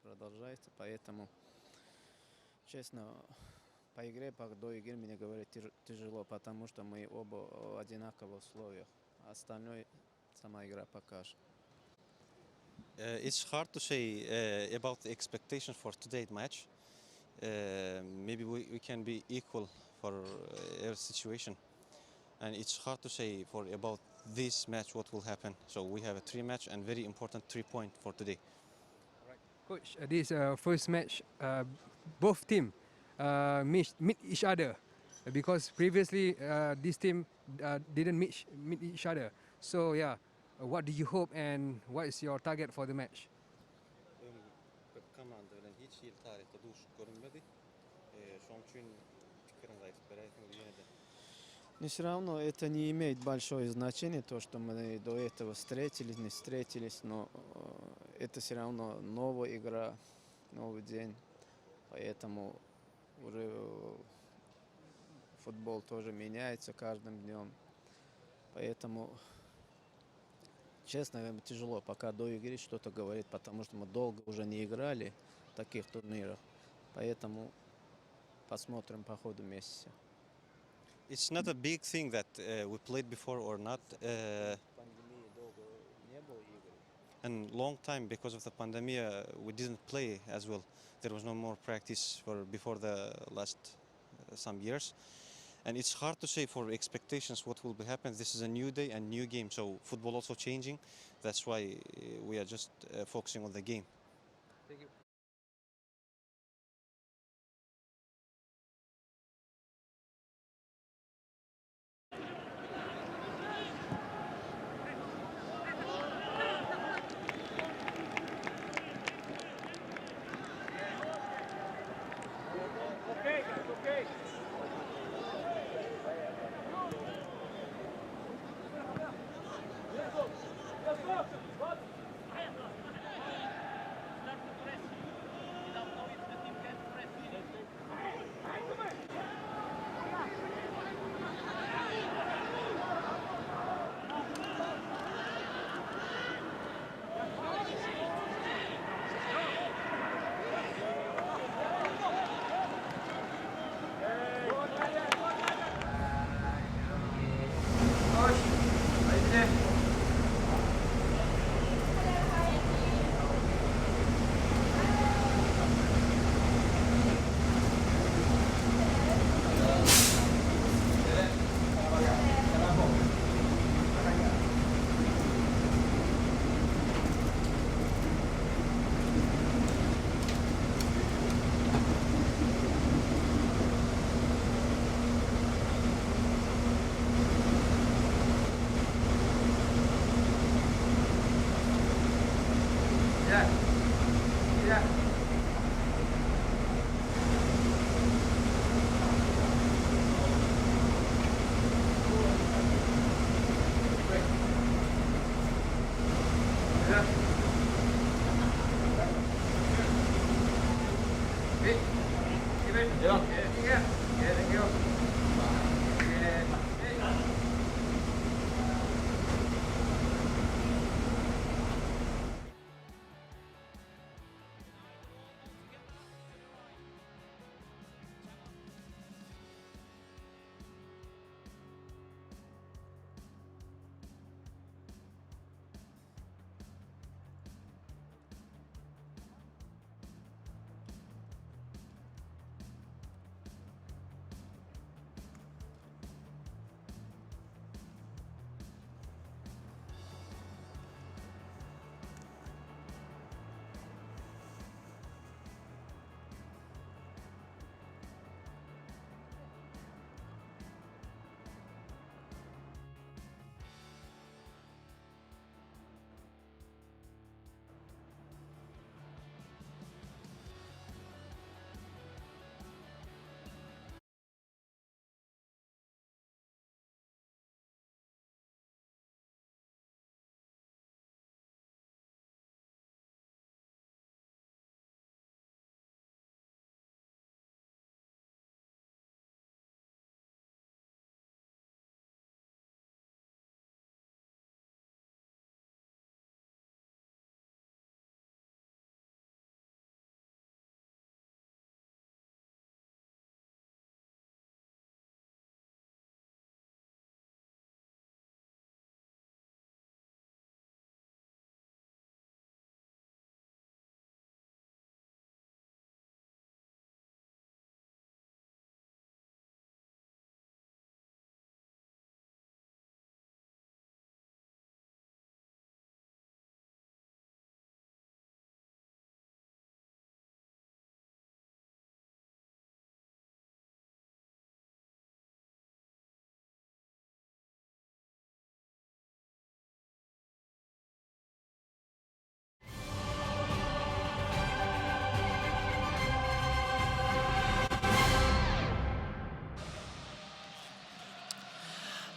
Продолжается, поэтому, честно, по игре, до игры мне говорить тяжело, потому что мы оба в одинаковых условиях. Остальное сама игра покажет. It's hard to say about the expectations for today's match. Maybe we can be equal for every situation. And it's hard to say about this match what will happen. So we have a 3-match and very important 3-point for today. Coach, this first match, both teams meet each other because previously this team didn't meet each other. So yeah, what do you hope and what is your target for the match? Но все равно это не имеет большое значение, то, что мы до этого встретились, не встретились, но это все равно новая игра, новый день, поэтому уже футбол тоже меняется каждым днем, поэтому, честно, тяжело пока до игры что-то говорить, потому что мы долго уже не играли в таких турнирах, поэтому посмотрим по ходу месяца. It's not a big thing that we played before or not. And long time because of the pandemic we didn't play as well. There was no more practice before the last some years. And it's hard to say for expectations what will be happen. This is a new day and new game, so football also changing. That's why we are just focusing on the game. Thank you. Okay.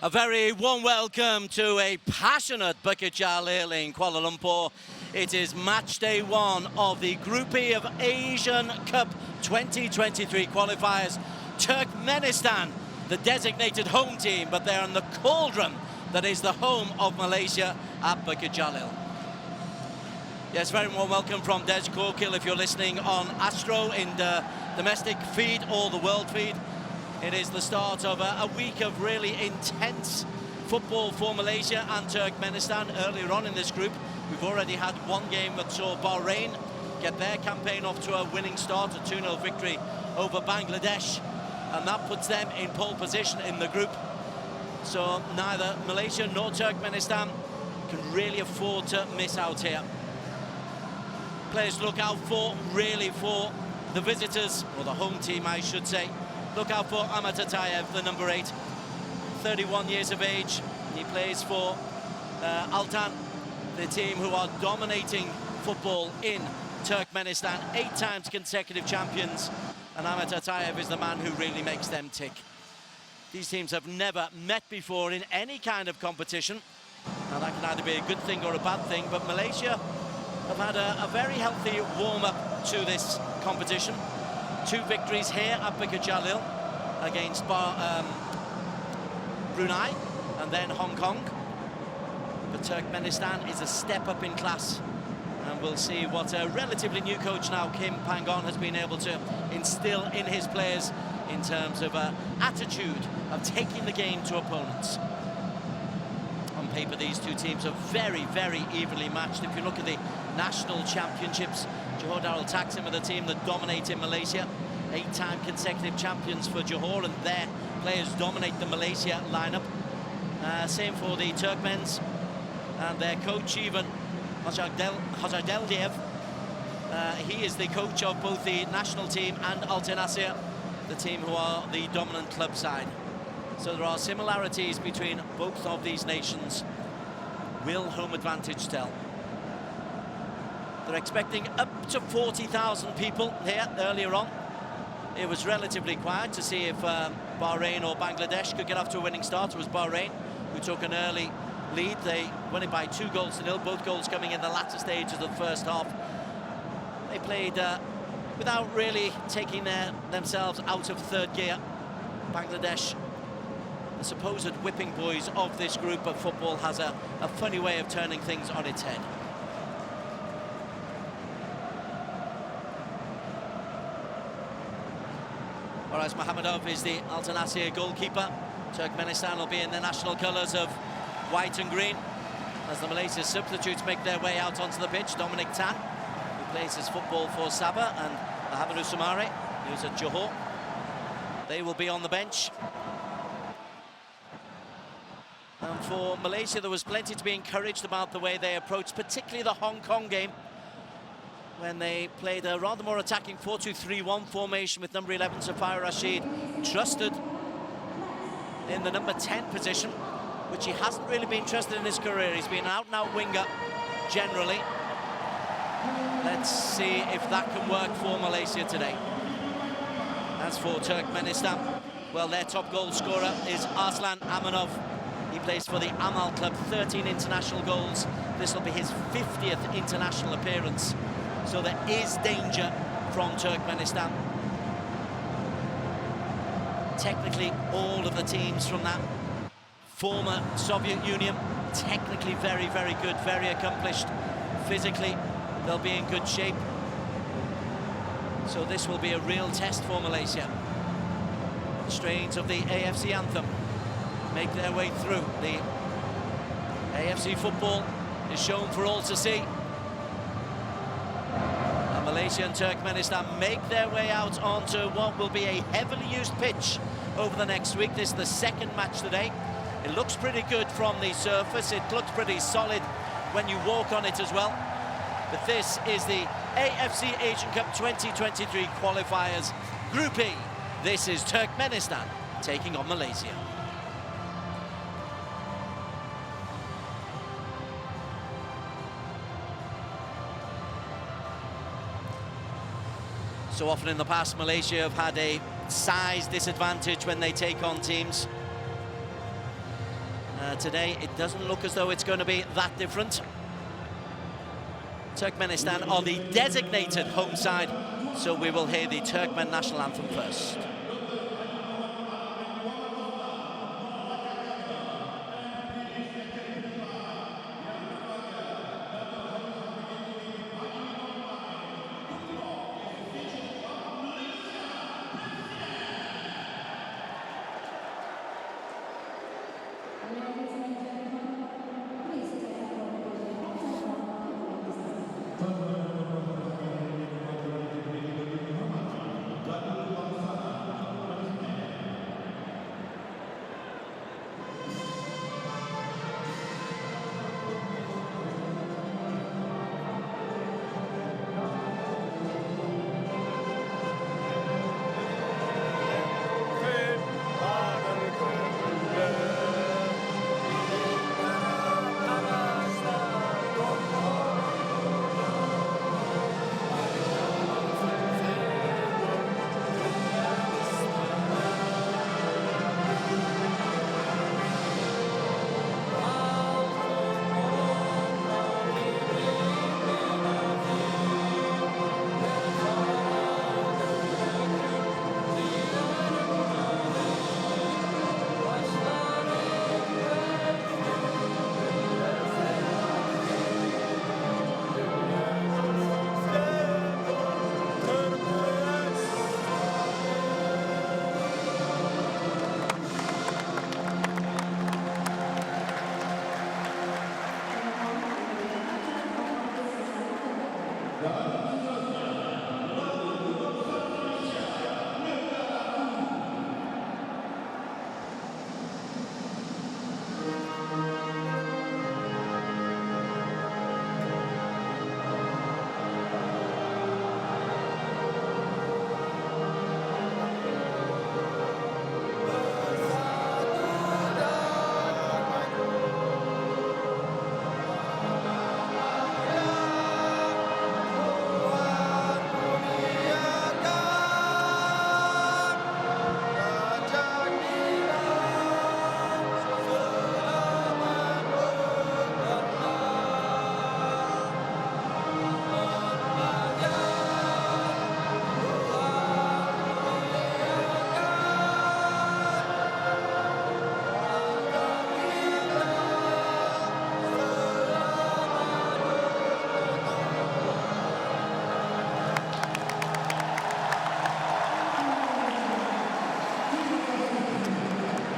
A very warm welcome to a passionate Bukit Jalil in Kuala Lumpur. It is match day 1 of the Group E of Asian Cup 2023 qualifiers. Turkmenistan, the designated home team, but they're in the cauldron that is the home of Malaysia at Bukit Jalil. Yes, very warm welcome from Des Corkil if you're listening on Astro in the domestic feed or the world feed. It is the start of a week of really intense football for Malaysia and Turkmenistan. Earlier on in this group, we've already had one game that saw Bahrain get their campaign off to a winning start, a 2-0 victory over Bangladesh, and that puts them in pole position in the group. So neither Malaysia nor Turkmenistan can really afford to miss out here. Players to look out for, really, for the visitors, or the home team, I should say. Look out for Ahmad Atayev, the number 8, 31 years of age. He plays for Altan, the team who are dominating football in Turkmenistan, 8 times consecutive champions, and Ahmad Atayev is the man who really makes them tick. These teams have never met before in any kind of competition. Now that can either be a good thing or a bad thing, but Malaysia have had a very healthy warm-up to this competition. 2 victories here at Bukit Jalil against Brunei and then Hong Kong. But Turkmenistan is a step up in class, and we'll see what a relatively new coach now, Kim Pangon, has been able to instill in his players in terms of attitude of taking the game to opponents. On paper, these two teams are very, very evenly matched. If you look at the national championships, Johor Darul Taksim are the team that dominate in Malaysia. 8-time consecutive champions for Johor, and their players dominate the Malaysia lineup. Same for the Turkmens, and their coach even, Hojadeldiev. He is the coach of both the national team and Al Nasir, the team who are the dominant club side. So there are similarities between both of these nations. Will home advantage tell? They're expecting up to 40,000 people here earlier on. It was relatively quiet to see if Bahrain or Bangladesh could get off to a winning start. It was Bahrain who took an early lead. They won it by 2-0, both goals coming in the latter stages of the first half. They played without really taking themselves out of third gear. Bangladesh, the supposed whipping boys of this group of football, has a funny way of turning things on its head. Whereas Mohammadov is the Al Nasir goalkeeper. Turkmenistan will be in the national colours of white and green as the Malaysia substitutes make their way out onto the pitch. Dominic Tan, who plays his football for Sabah, and Mohamed Usumari, who's at Johor. They will be on the bench. And for Malaysia, there was plenty to be encouraged about the way they approached, particularly the Hong Kong game, when they played a rather more attacking 4-2-3-1 formation with number 11 Safar Rashid trusted in the number 10 position, which he hasn't really been trusted in his career. He's been an out-and-out winger generally. Let's see if that can work for Malaysia today. As for Turkmenistan, well, their top goal scorer is Arslan Amanov. He plays for the Amal club, 13 international goals. This will be his 50th international appearance. So there is danger from Turkmenistan. Technically, all of the teams from that former Soviet Union, technically very, very good, very accomplished. Physically, they'll be in good shape. So this will be a real test for Malaysia. The strains of the AFC anthem make their way through. The AFC football is shown for all to see. Malaysia and Turkmenistan make their way out onto what will be a heavily used pitch over the next week. This is the second match today. It looks pretty good from the surface. It looks pretty solid when you walk on it as well. But this is the AFC Asian Cup 2023 qualifiers, Group E. This is Turkmenistan taking on Malaysia. So often in the past, Malaysia have had a size disadvantage when they take on teams. Today it doesn't look as though it's going to be that different. Turkmenistan are the designated home side, so we will hear the Turkmen national anthem first.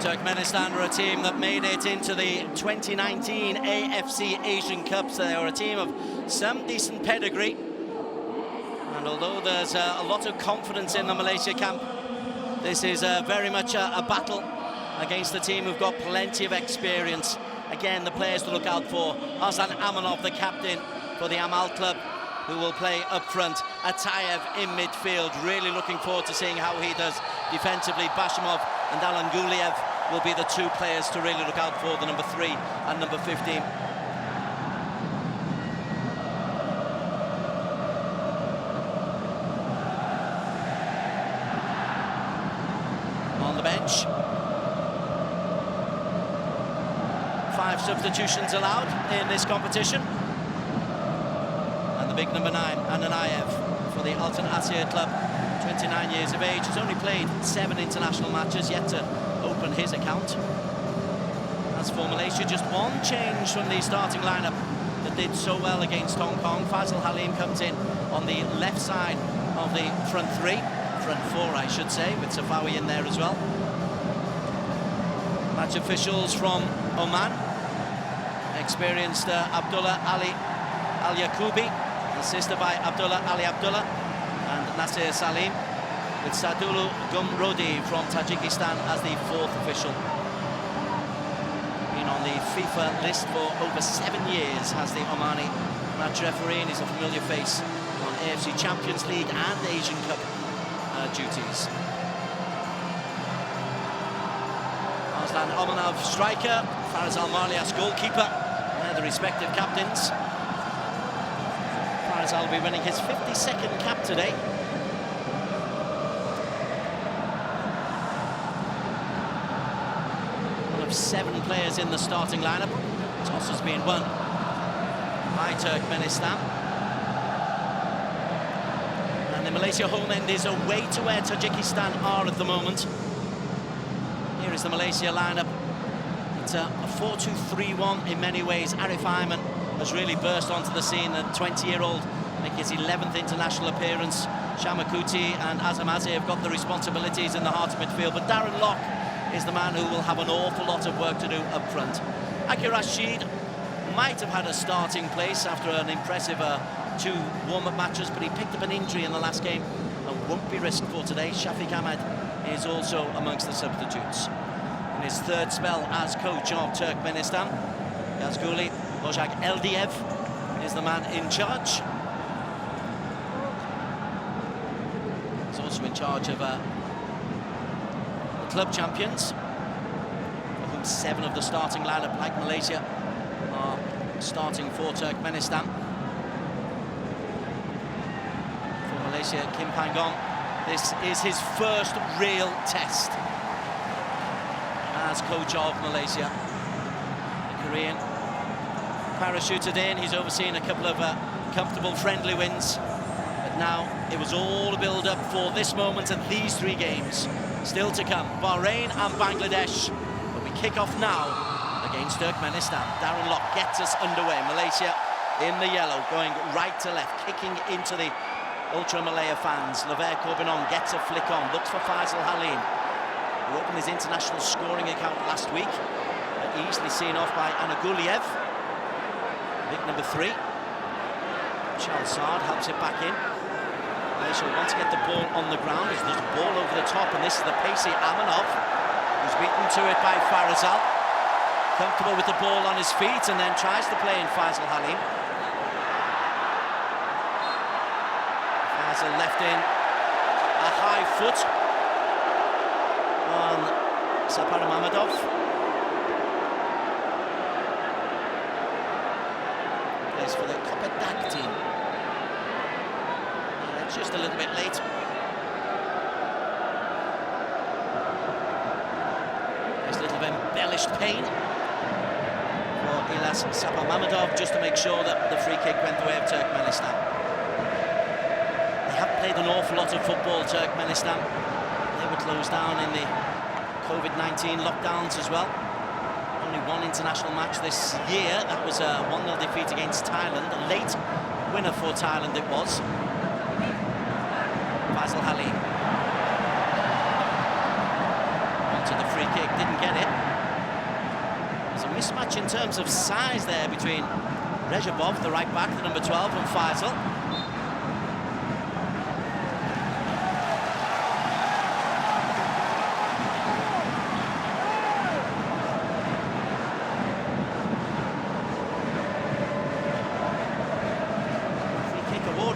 Turkmenistan are a team that made it into the 2019 AFC Asian Cups. They are a team of some decent pedigree. And although there's a lot of confidence in the Malaysia camp, this is very much a battle against a team who've got plenty of experience. Again, the players to look out for: Arslan Amanov, the captain for the Amal club, who will play up front. Atayev in midfield. Really looking forward to seeing how he does defensively. Bashimov and Alan Guliev will be the two players to really look out for, the number 3 and number 15. On the bench, 5 substitutions allowed in this competition. And the big number 9, Ananayev, for the Altan Asia club, 29 years of age, has only played 7 international matches, yet to open his account. As for Malaysia, just one change from the starting lineup that did so well against Hong Kong. Faisal Halim comes in on the left side of the front 3, front 4 I should say, with Safawi in there as well. Match officials from Oman, experienced Abdullah Ali Al-Yaqubi, assisted by Abdullah Ali Abdullah and Nasir Salim, with Sadulu Gumrodi from Tajikistan as the 4th official. Been on the FIFA list for over 7 years, has the Omani match referee, and is a familiar face on AFC Champions League and Asian Cup duties. Arslan Amanov, striker, Faraz Al-Marlias, goalkeeper. They're the respective captains. Faraz will be winning his 52nd cap today. 7 players in the starting lineup. Toss has been won by Turkmenistan. And the Malaysia home end is away to where Tajikistan are at the moment. Here is the Malaysia lineup. It's a 4-2-3-1 in many ways. Arif Ayman has really burst onto the scene. The 20-year-old making his 11th international appearance. Shamakuti and Azam Azeh have got the responsibilities in the heart of midfield, but Darren Lock is the man who will have an awful lot of work to do up front. Aki Rashid might have had a starting place after an impressive 2 warm-up matches, but he picked up an injury in the last game and won't be risked for today. Shafiq Ahmed is also amongst the substitutes. In his 3rd spell as coach of Turkmenistan, Yazguli Bojak Eldiev is the man in charge. He's also in charge of the club champions, of whom 7 of the starting lineup, like Malaysia, are starting for Turkmenistan. For Malaysia, Kim Pangong, this is his first real test as coach of Malaysia. The Korean parachuted in. He's overseen a couple of comfortable friendly wins, but now it was all a build-up for this moment and these 3 games still to come. Bahrain and Bangladesh. But we kick off now against Turkmenistan. Darren Lock gets us underway. Malaysia in the yellow, going right to left, kicking into the Ultra Malaya fans. Lever Corbinong gets a flick on, looks for Faisal Halim, who opened his international scoring account last week, but easily seen off by Anaguliev. Big number 3. Charles Sard helps it back in. Malaysia want to get the ball on the ground as there's a ball over the top, and this is the pacey Amanov, who's beaten to it by Farazal. Comfortable with the ball on his feet and then tries to play in Faisal Halim. Faisal left in a high foot on Sapar Mamadov. Plays for the Kopedak team. That's just a little bit late. There's a little bit embellished pain for Ilas Sapar Mamadov, just to make sure that the free kick went the way of Turkmenistan. They haven't played an awful lot of football, Turkmenistan. They were closed down in the COVID-19 lockdowns as well. Only 1 international match this year. That was a 1-0 defeat against Thailand. A late winner for Thailand it was. Faisal Halim onto the free kick, didn't get it. There's a mismatch in terms of size there between Rejabov, the right back, the number 12, and Faisal.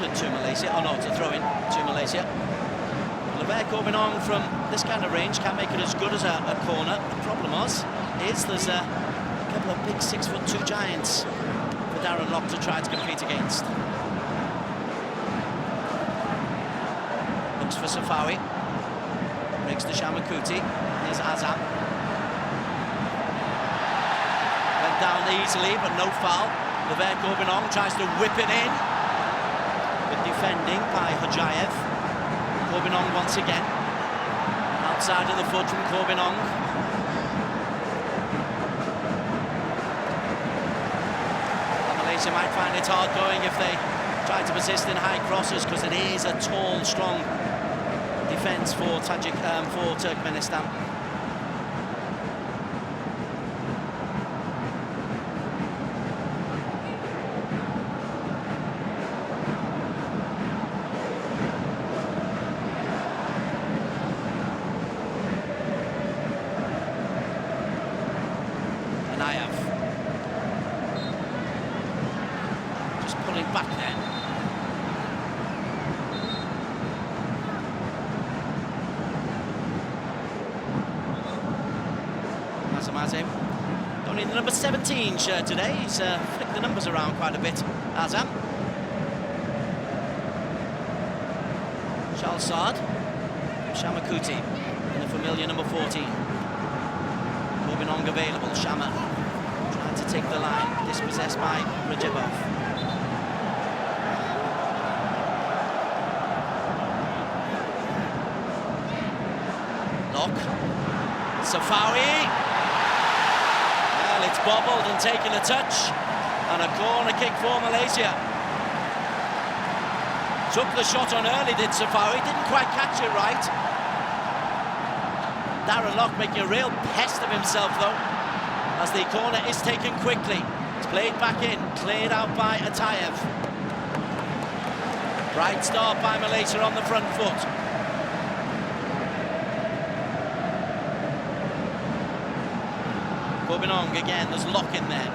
To Malaysia, oh no, it's a throw-in to Malaysia. Lever Corbinong from this kind of range can make it as good as a corner. The problem is there's a couple of big 6'2" giants for Darren Lock to try to compete against. Looks for Safawi, breaks to Shamakuti. Here's Azam. Went down easily, but no foul. Lever Corbinong tries to whip it in. Defending by Hojayev. Corbinong once again. Outside of the foot from Corbinong. Malaysia might find it hard going if they try to persist in high crosses, because it is a tall, strong defence for Turkmenistan. Just pulling back there. Azam only the number 17 shirt today. He's flicked the numbers around quite a bit. Azam. Charles Sard. Shamakuti in the familiar number 14. Gubinong available. Shama trying to take the line. Dispossessed by Rajabov. Lock. Safawi. Well, it's bobbled and taken a touch. And a corner kick for Malaysia. Took the shot on early, did Safawi. Didn't quite catch it right. Darren Lock making a real pest of himself, though, as the corner is taken quickly. It's played back in, cleared out by Atayev. Bright start by Malaysia on the front foot. Gubinong again, there's Lock in there.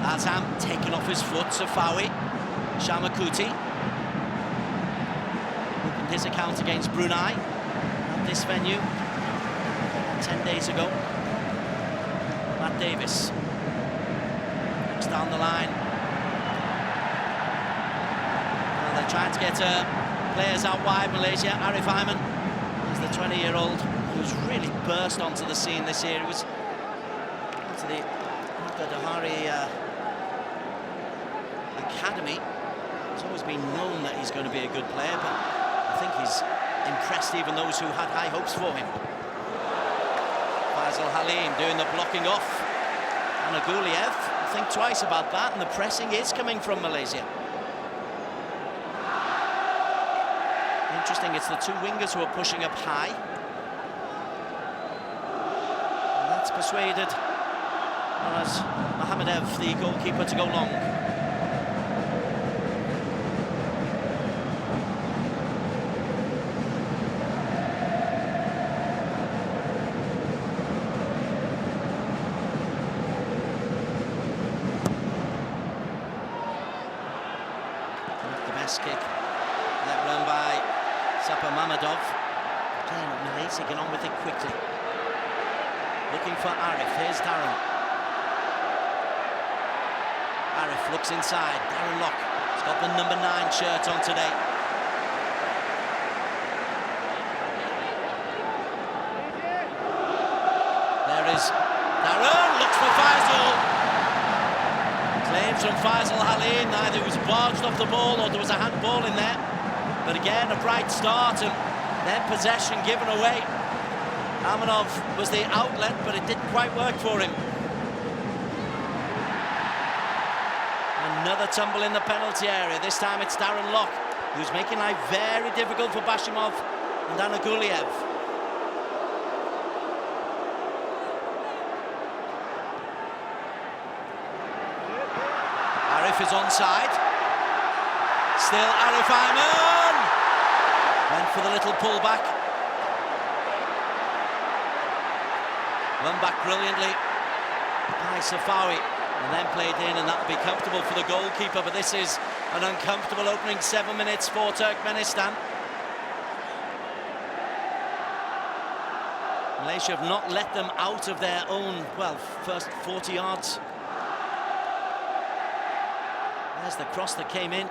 Azam taken off his foot, Safawi. Shamakuti opened his account against Brunei at this venue 10 days ago. Matt Davis looks down the line. Well, they're trying to get players out wide, Malaysia. Arif Aiman is the 20-year-old who's really burst onto the scene this year. He was to the Dahari Academy. It's always been known that he's going to be a good player, but I think he's impressed even those who had high hopes for him. Faisal Halim doing the blocking off. And Aguliev, think twice about that, and the pressing is coming from Malaysia. Interesting, it's the two wingers who are pushing up high. And that's persuaded Mohammedev, the goalkeeper, to go long. Kick, that run by Sapa Mamadov. Again, Malaysia get on with it quickly. Looking for Arif, here's Darren. Arif looks inside, Darren Lock. He's got the number 9 shirt on today. There is Darren, looks for Faisal. Claims from Faisal Halim, neither was barged off the ball or there was a handball in there. But again, a bright start and then possession given away. Amanov was the outlet, but it didn't quite work for him. Another tumble in the penalty area. This time it's Darren Lock, who's making life very difficult for Bashimov and Anaguliev. Arif is onside. Still Arif Aiman. Went for the little pullback. Run back brilliantly by Safawi. And then played in, and that would be comfortable for the goalkeeper. But this is an uncomfortable opening 7 minutes for Turkmenistan. Malaysia have not let them out of their own, well, first 40 yards. There's the cross that came in.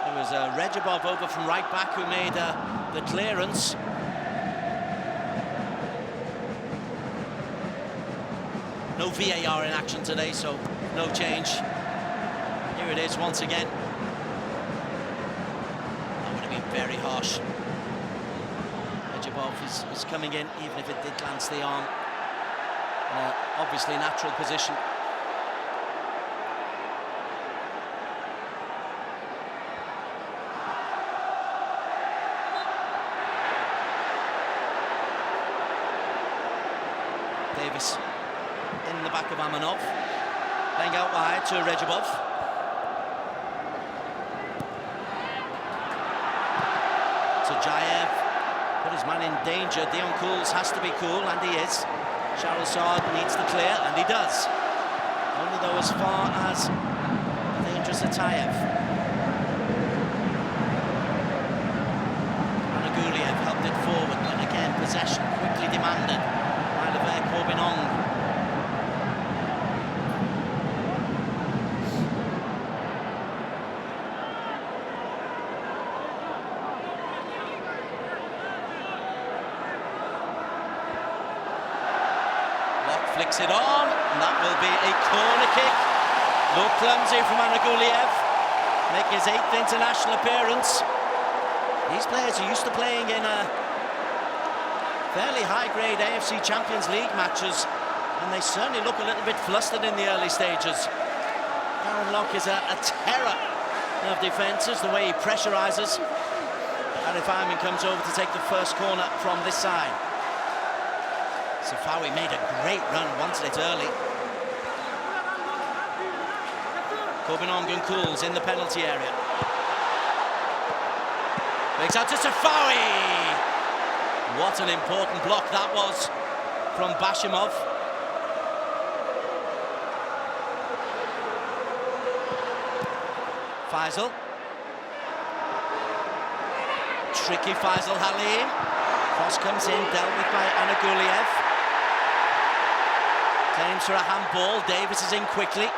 There was Rajabov over from right back who made the clearance. No VAR in action today, so no change. Here it is once again. That would have been very harsh. Rajabov is coming in, even if it did glance the arm. Obviously natural position. Davis in the back of Amanov, playing out wide to Rajabov. To Jayev, put his man in danger. Dion Cools has to be cool, and he is. Charles Saad needs to clear, and he does. Only though as far as the dangerous Atayev. Anaguliev helped it forward, but again possession quickly demanded. Gubinong. flicks it on, and that will be a corner kick. Looked clumsy from Anaguliev, making his 8th international appearance. These players are used to playing in fairly high-grade AFC Champions League matches, and they certainly look a little bit flustered in the early stages. Darren Lock is a terror of defences, the way he pressurises. Arif Ayman comes over to take the first corner from this side. Safawi made a great run, wanted it early. Corbin cools in the penalty area. Breaks out to Safawi. What an important block that was from Bashimov. Faisal. Tricky Faisal Halim. Cross comes in, dealt with by Anaguliev. Claims for a handball. Davis is in quickly.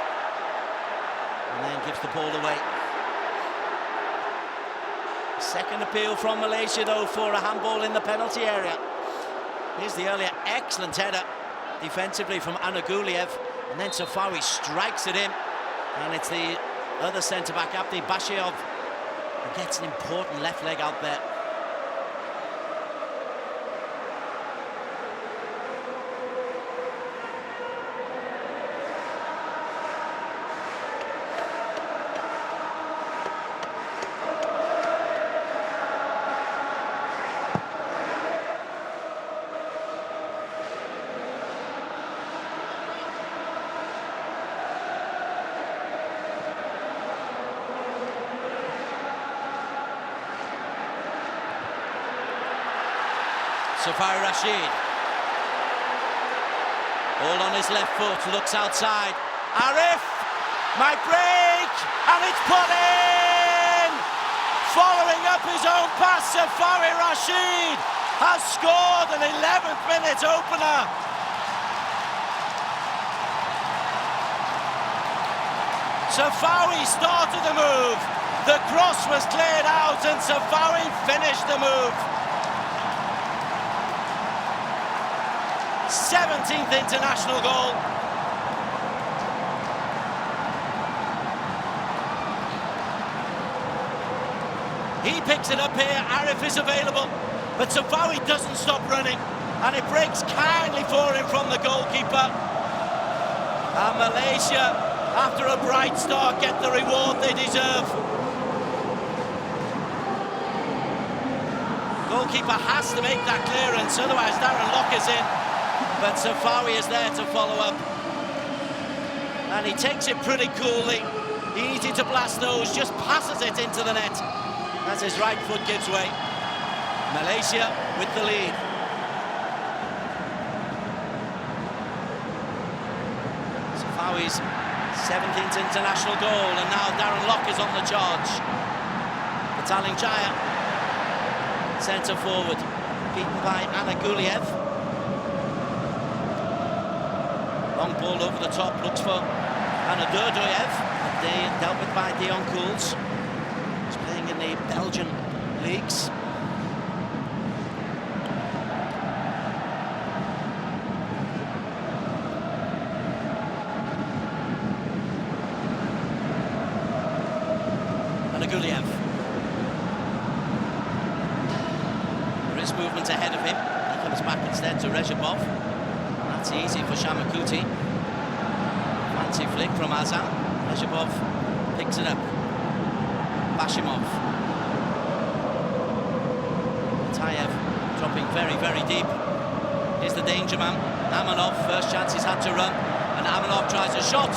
And then gives the ball away. Second appeal from Malaysia, though, for a handball in the penalty area. Here's the earlier excellent header defensively from Anaguliev. And then Safawi strikes it in. And it's the other centre-back, Abdi Bashirov, who gets an important left leg out there. Safari Rashid. All on his left foot, looks outside. Arif might break, and it's put in! Following up his own pass, Safari Rashid has scored an 11th minute opener. Safawi started the move. The cross was cleared out, and Safawi finished the move. 17th international goal. He picks it up here, Arif is available, but Safawi doesn't stop running, and it breaks kindly for him from the goalkeeper. And Malaysia, after a bright start, get the reward they deserve. Goalkeeper has to make that clearance, otherwise Darren Lock is in. But Safawi is there to follow up. And he takes it pretty coolly. Easy to blast those, just passes it into the net as his right foot gives way. Malaysia with the lead. Safawi's 17th international goal, and now Darren Lock is on the charge. Bataling Jaya, centre forward, beaten by Anaguliev. Long ball over the top, looks for Anadurdoyev. Dealt with by Dion Kools. He's playing in the Belgian leagues. Anaguliev. There is movement ahead of him. He comes back instead to Rezhabov. That's easy for Shamakuti. Fancy flick from Azam. Rezhabov picks it up. Bashimov. Tayev dropping very, very deep. Here's the danger man. Amanov, first chance he's had to run. And Amanov tries a shot.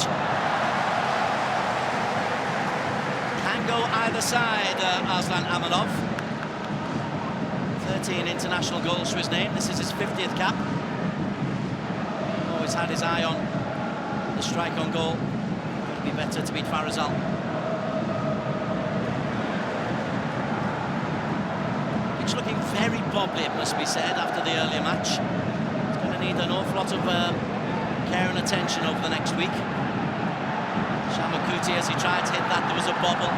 Can go either side, Arslan Amanov. 13 international goals to his name. This is his 50th cap. Always had his eye on the strike on goal. Got to be better to beat Farazal. It's looking very bobbly, it must be said, after the earlier match. It's going to need an awful lot of care and attention over the next week. Shamakuti, as he tried to hit that, there was a bobble.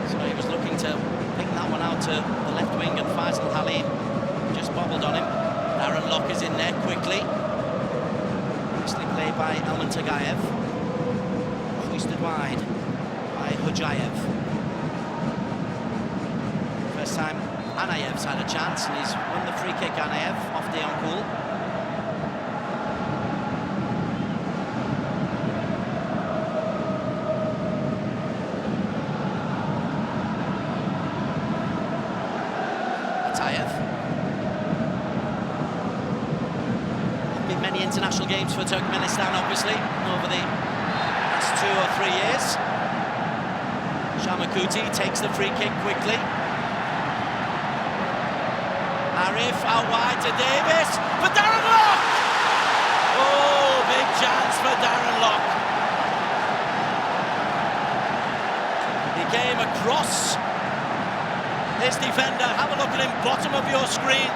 So he was looking to ping that one out to the left wing, and Faisal Halim just bobbled on him. Darren Darren Lock is in there quickly. Nicely played by Elman Tagayev. Hoisted wide by Hojayev. First time Anayev's had a chance, and he's won the free kick, Anayev, off Diancourt. Many international games for Turkmenistan, obviously, over the last 2 or 3 years. Shamakuti takes the free kick quickly. Arif out wide to Davis for Darren Lock! Oh, big chance for Darren Lock. He came across his defender. Have a look at him, bottom of your screen.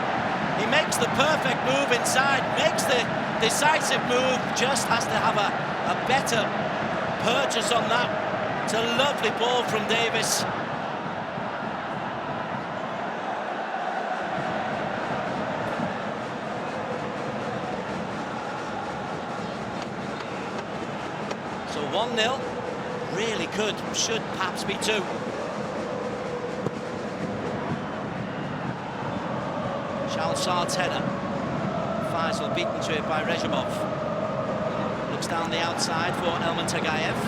He makes the perfect move inside, makes the decisive move, just has to have a better purchase on that. It's a lovely ball from Davis. So 1-0, really could, should perhaps be 2. Shalsad's header. Faisal beaten to it by Rejabov. Looks down the outside for Elman Tagayev.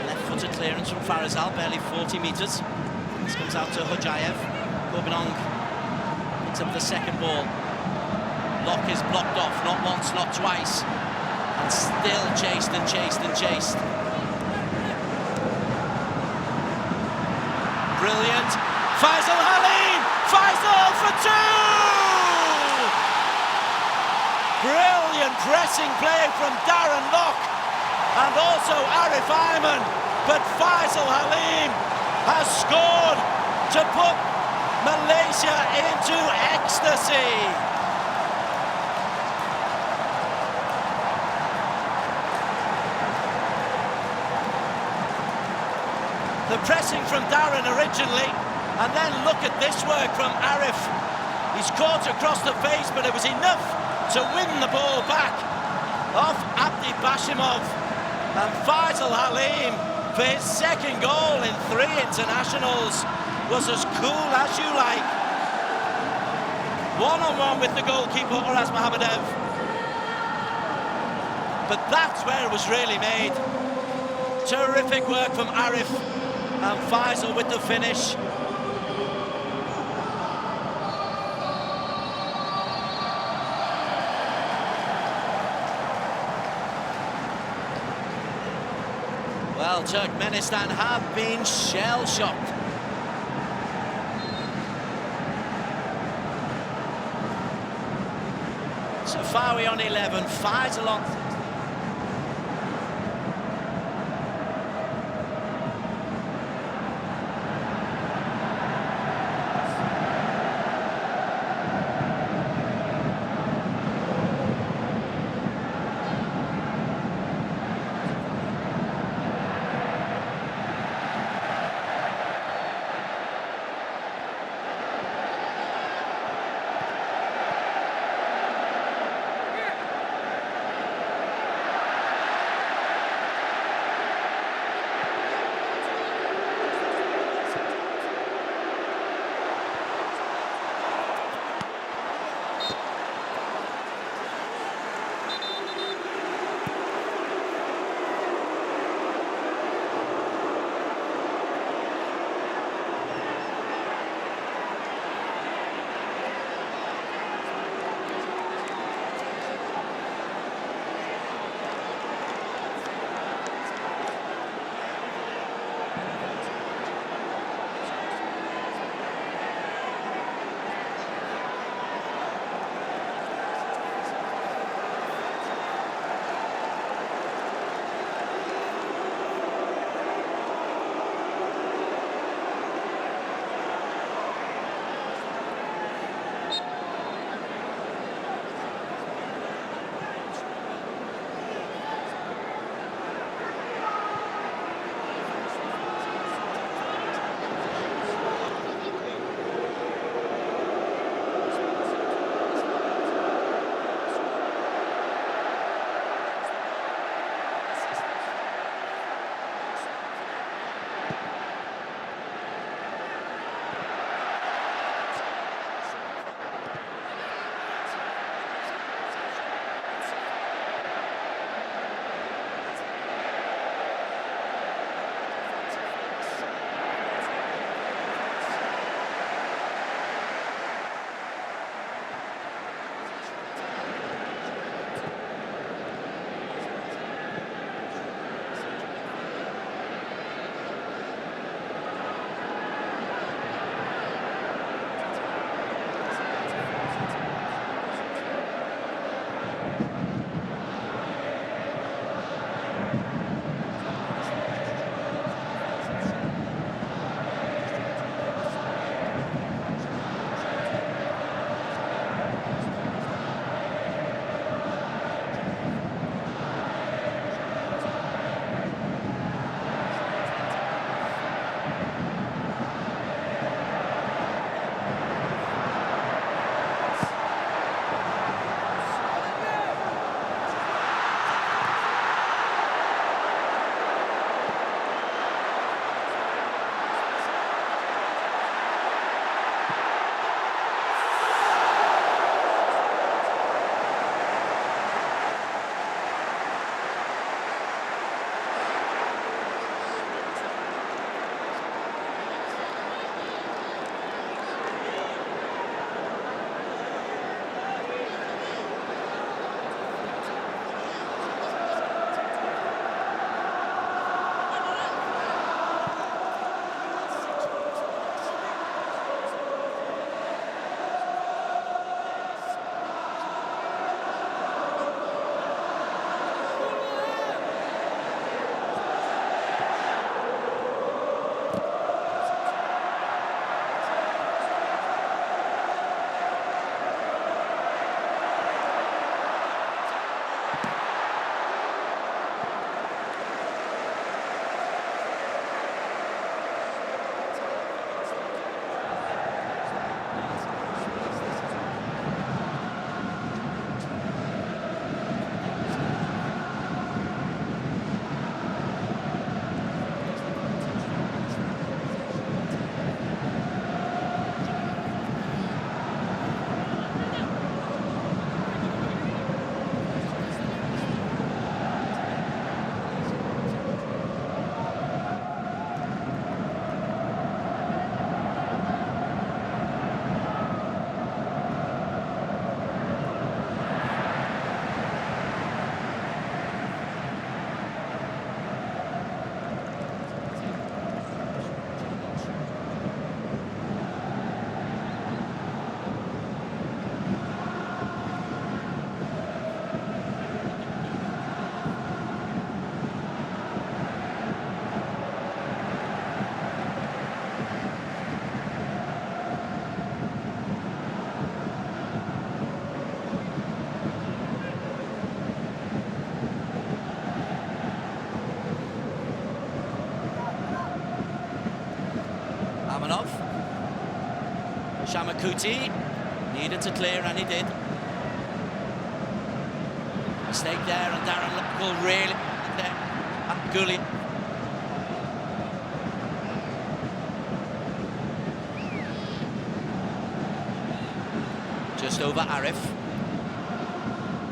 Left-footed clearance from Farizal, barely 40 metres. This comes out to Hojayev. Korbinong picks up the second ball. Lock is blocked off, not once, not twice. And still chased and chased and chased. Brilliant. Faisal Halim! Faisal for 2! Brilliant pressing play from Darren Lock and also Arif Ayman, but Faisal Halim has scored to put Malaysia into ecstasy. The pressing from Darren originally, and then look at this work from Arif. He's caught across the face, but it was enough to win the ball back off Abdi Bashimov. And Faisal Halim, for his second goal in 3 internationals, was as cool as you like. One-on-one with the goalkeeper, Uraz Mohammedev. But that's where it was really made. Terrific work from Arif, and Faisal with the finish. Well, Turkmenistan have been shell-shocked. Safawi on 11, Faisal on... Shamakuti needed to clear, and he did. Mistake there, and Darren Liverpool really there. Gully. Just over Arif.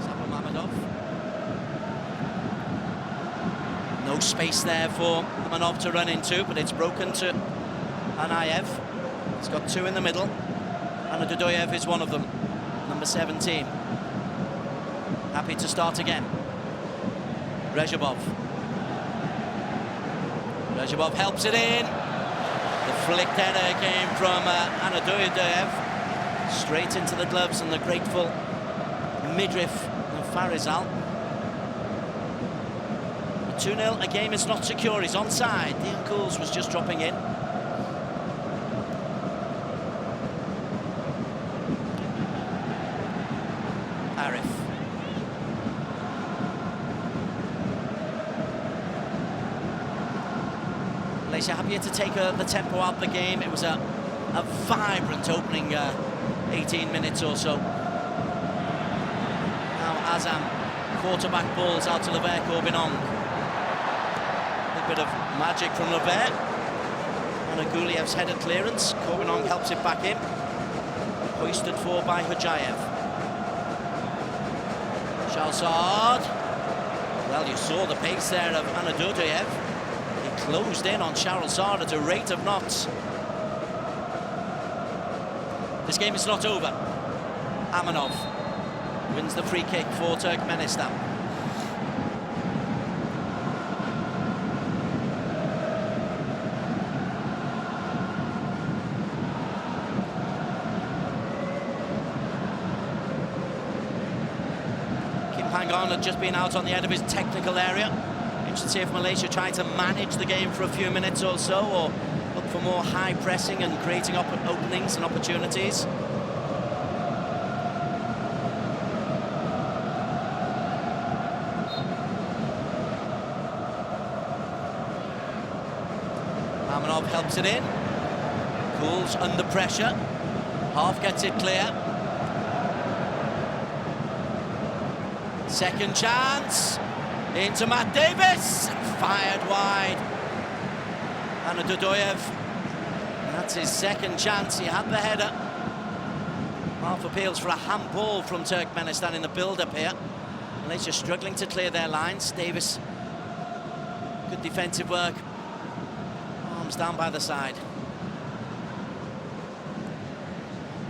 Sapa Mamadov. No space there for Mamadov to run into, but it's broken to Anayev. He's got two in the middle. Anna Dudoyev is one of them, number 17. Happy to start again. Rezhabov. Rezhabov helps it in. The flicked header came from Anna Dudoyev. Straight into the gloves and the grateful midriff of Farizal. 2-0, a game is not secure, he's onside. Dean Cools was just dropping in. Arif. Malaysia happier to take the tempo out of the game. It was a vibrant opening 18 minutes or so. Now Azam, quarterback balls out to Levert Corbinong. A bit of magic from Levert. And Aguliev's headed clearance. Corbinong helps it back in. Hoisted for by Hojayev. Shalsard. Well, you saw the pace there of Anadodoyev. He closed in on Shalsard at a rate of knots. This game is not over. Amanov wins the free kick for Turkmenistan. Kim Pangon had just been out on the end of his technical area. Interested to see if Malaysia try to manage the game for a few minutes or so, or look for more high pressing and creating openings and opportunities. Amanov helps it in. Cools under pressure. Half gets it clear. Second chance. Into Matt Davis. Fired wide. Anna Dudoyev. That's his second chance. He had the header. Half appeals for a handball from Turkmenistan in the build-up here. Malaysia struggling to clear their lines. Davis, good defensive work. Arms down by the side.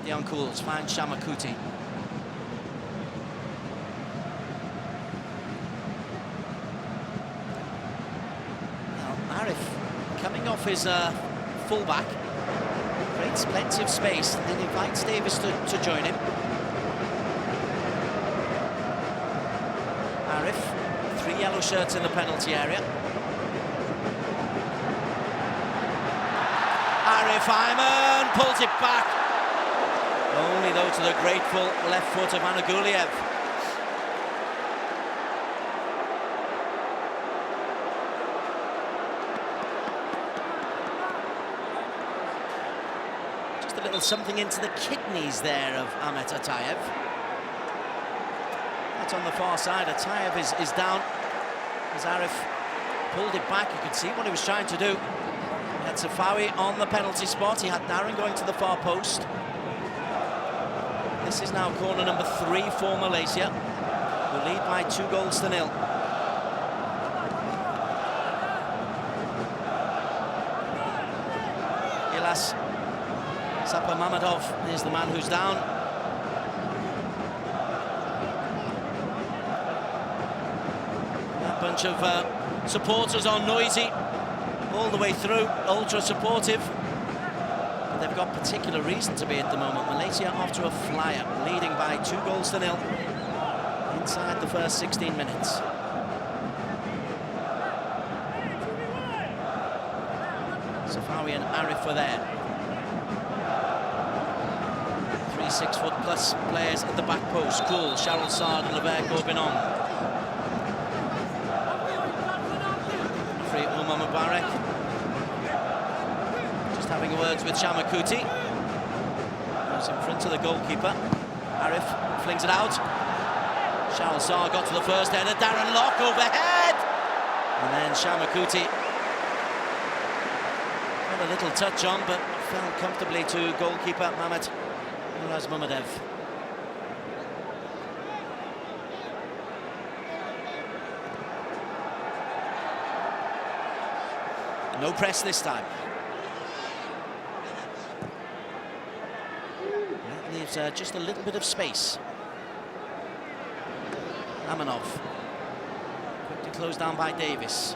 Dion Cools finds Shamakuti. Now Arif, coming off his full-back, creates plenty of space and then invites Davis to join him. Arif, 3 yellow shirts in the penalty area. Arif Ayman pulls it back. Only though to the grateful left foot of Anaguliev. Just a little something into the kidneys there of Ahmet Atayev. That's on the far side. Atayev is down as Arif pulled it back. You could see what he was trying to do. He had Safawi on the penalty spot. He had Darren going to the far post. This is now corner number 3 for Malaysia, who lead by 2-0. Ilas Sapa Mamadov is the man who's down. A bunch of supporters are noisy all the way through, ultra supportive. But they've got particular reason to be at the moment. Malaysia after a flyer, leading by 2-0 inside the first 16 minutes. Safawi and Arif were there. 3 6-foot-plus players at the back post. Cool, Sharyl Sard and Levert Corbinong. Free Umar Mubarak. Just having words with Shamakuti, who's Goes in front of the goalkeeper. Arif flings it out. Shahril Sarr got to the first header. Darren Lock overhead. And then Shamakuti had a little touch on, but fell comfortably to goalkeeper Mehmet Murazmamedev. No press this time. That leaves just a little bit of space. Amanov. Quickly closed down by Davis.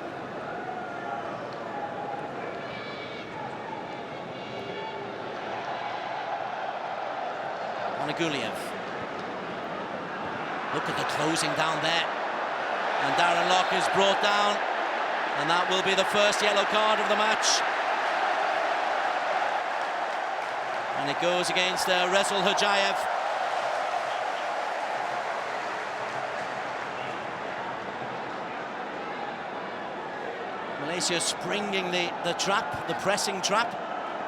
Anaguliev. Look at the closing down there. And Darren Lock is brought down. And that will be the first yellow card of the match. And it goes against Resul Hojayev. Malaysia springing the trap, the pressing trap.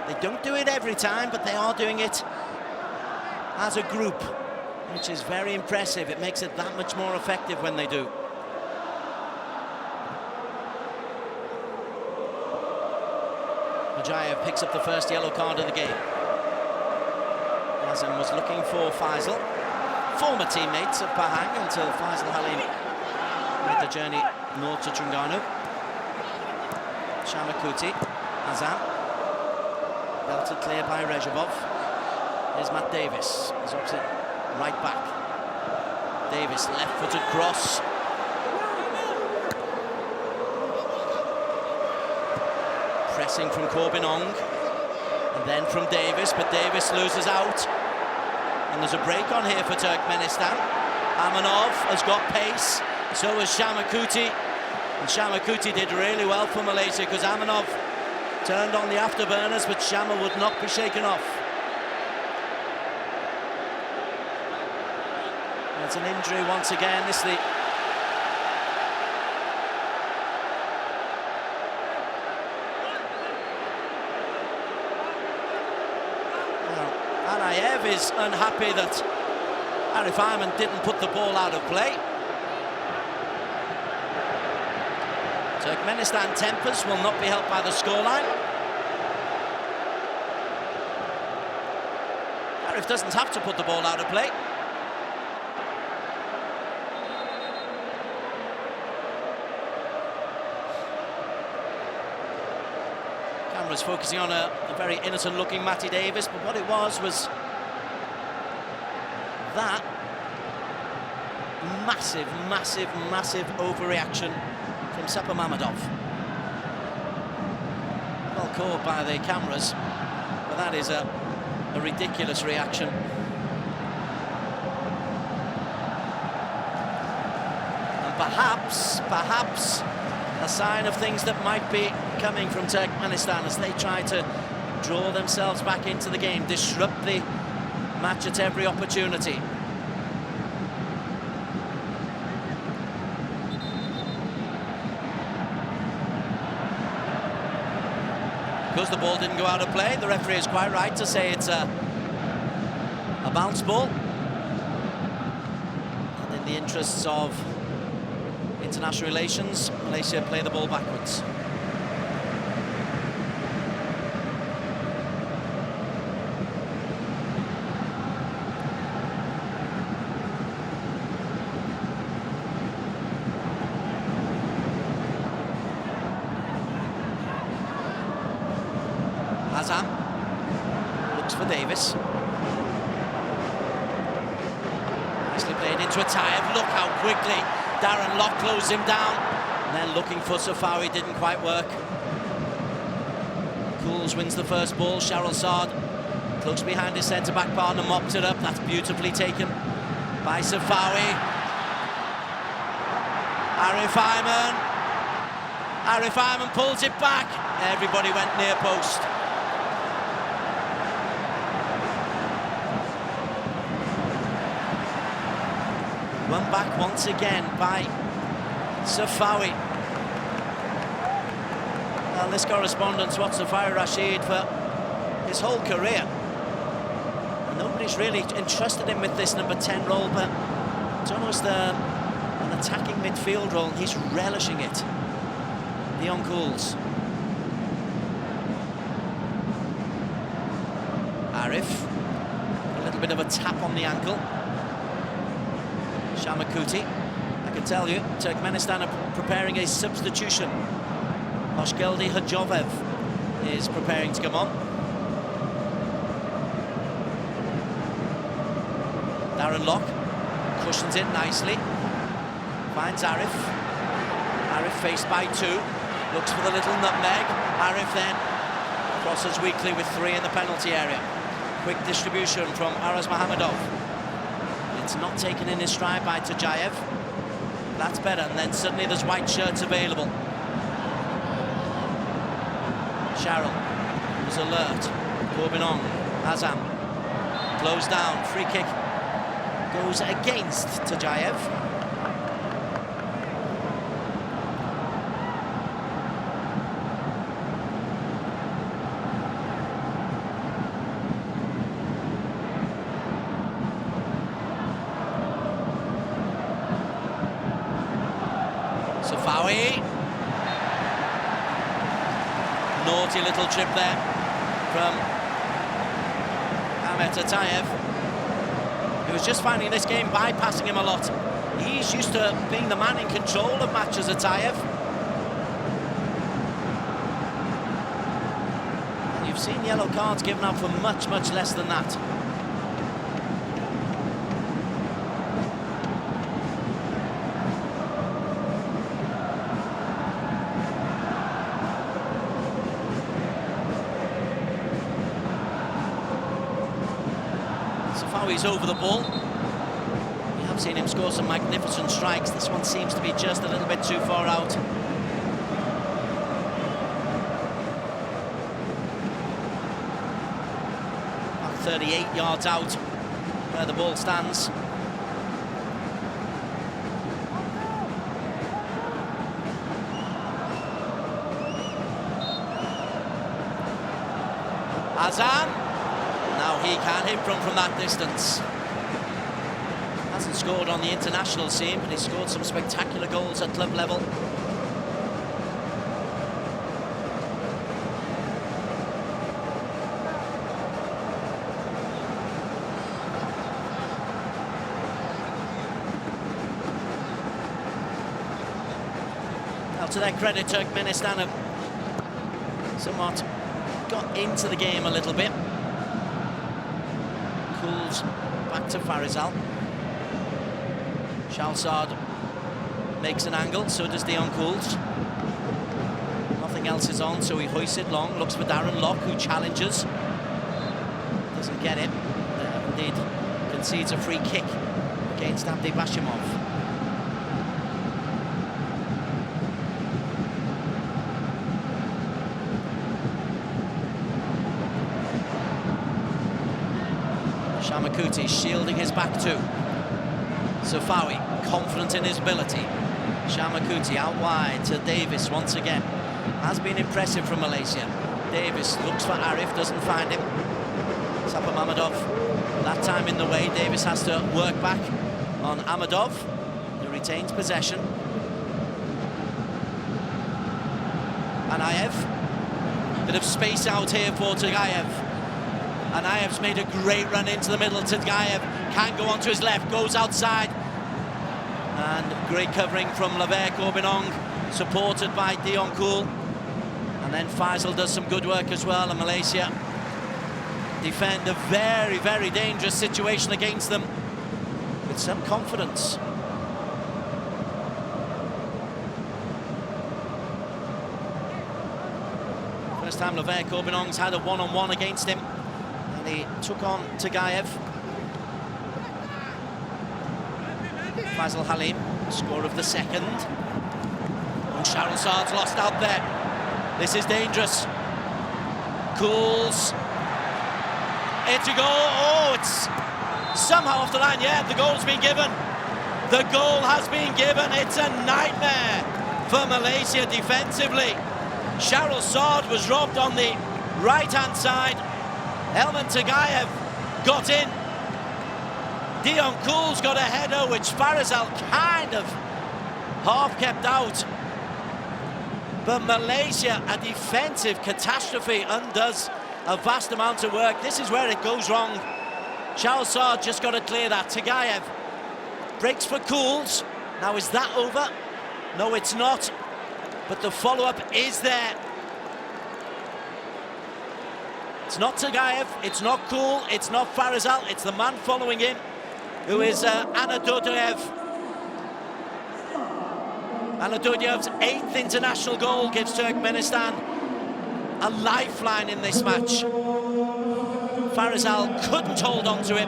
They don't do it every time, but they are doing it as a group, which is very impressive. It makes it that much more effective when they do. Hojayev picks up the first yellow card of the game. Azam was looking for Faisal, former teammates of Pahang, until Faisal Halim made the journey north to Terengganu. Shamakuti, Azam, belted clear by Rejabov. Here's Matt Davis, his opposite right back. Davis, left-footed cross. Pressing from Corbinong, and then from Davis, but Davis loses out. And there's a break on here for Turkmenistan. Amanov has got pace, so has Shamakuti. And Shamakuti did really well for Malaysia, because Amanov turned on the afterburners, but Shama would not be shaken off. It's an injury once again. This is the Anayev is unhappy that Arif Ayman didn't put the ball out of play. Turkmenistan tempers will not be helped by the scoreline. Arif doesn't have to put the ball out of play. Camera's focusing on a very innocent-looking Matty Davis, but what it was that massive, massive, massive overreaction from Sepa Mamadov. Well caught by the cameras, but that is a ridiculous reaction. And perhaps a sign of things that might be coming from Turkmenistan as they try to draw themselves back into the game, disrupt the match at every opportunity. Because the ball didn't go out of play, the referee is quite right to say it's a bounce ball. And in the interests of international relations, Malaysia play the ball backwards. Azam looks for Davis. Nicely played into a tie. Look how quickly Darren Lock closed him down. And then looking for Safawi, didn't quite work. Cools wins the first ball. Shahril Sarr close behind his centre-back partner, mopped it up. That's beautifully taken by Safawi. Arif Ayman pulls it back. Everybody went near post. Run back once again by Safawi. Well, this correspondence watched Safawi Rashid for his whole career. And nobody's really entrusted him with this number 10 role, but it's almost an attacking midfield role, and he's relishing it. Dion Cools. Arif. A little bit of a tap on the ankle. Shamakuti. I can tell you, Turkmenistan are preparing a substitution. Hoshgeldi Hadjovev is preparing to come on. Darren Lock cushions it nicely. Finds Arif. Arif faced by two. Looks for the little nutmeg. Arif then crosses weakly with three in the penalty area. Quick distribution from Aras Mahamadov. It's not taken in his stride by Tajayev. That's better, and then suddenly there's white shirts available. Sharrell was alert. Corbinong, Azam, closed down, free kick goes against Tajayev. Safawi. Naughty little trip there from Ahmet Atayev, who was just finding this game bypassing him a lot. He's used to being the man in control of matches, Atayev. And you've seen yellow cards given out for much, much less than that. Safawi's over the ball. We have seen him score some magnificent strikes. This one seems to be just a little bit too far out. About 38 yards out where the ball stands. Azam. Now he can hit from that distance. Hasn't scored on the international scene, but he's scored some spectacular goals at club level. Now, to their credit, Turkmenistan have somewhat got into the game a little bit. Cools back to Farizal. Shalsard makes an angle, so does Dion Cools. Nothing else is on, so he hoists it long, looks for Darren Lock, who challenges. Doesn't get it. Indeed, concedes a free kick against Abdi Bashimov. Shamakuti shielding his back too. Safawi, confident in his ability. Shamakuti out wide to Davis once again. Has been impressive from Malaysia. Davis looks for Arif, doesn't find him. Sapa Mamadov, that time in the way. Davis has to work back on Amadov, who retains possession. Anayev, bit of space out here for Tagayev. Anayev's made a great run into the middle. Tagayev can go onto his left, goes outside. And great covering from Laver Corbinong, supported by Dion Cool. And then Faisal does some good work as well, and Malaysia defend a very, very dangerous situation against them with some confidence. First time Laver Corbinong's had a one-on-one against him. He took on Tagayev. Faisal Halim, score of the second. And Sharrell lost out there. This is dangerous. Cools. It's a goal. Oh, it's somehow off the line. Yeah, the goal's been given. The goal has been given. It's a nightmare for Malaysia defensively. Sharrell was robbed on the right-hand side. Elman Tagayev got in. Dion Cool's got a header which Farizal kind of half kept out. But Malaysia, a defensive catastrophe, undoes a vast amount of work. This is where it goes wrong. Shalsar just got to clear that. Tagayev breaks for Cools. Now is that over? No, it's not. But the follow-up is there. It's not Tagayev, it's not Kool, it's not Farizal, it's the man following him, who is Anadodiev. Anadodiev's 8th international goal gives Turkmenistan a lifeline in this match. Farizal couldn't hold on to it.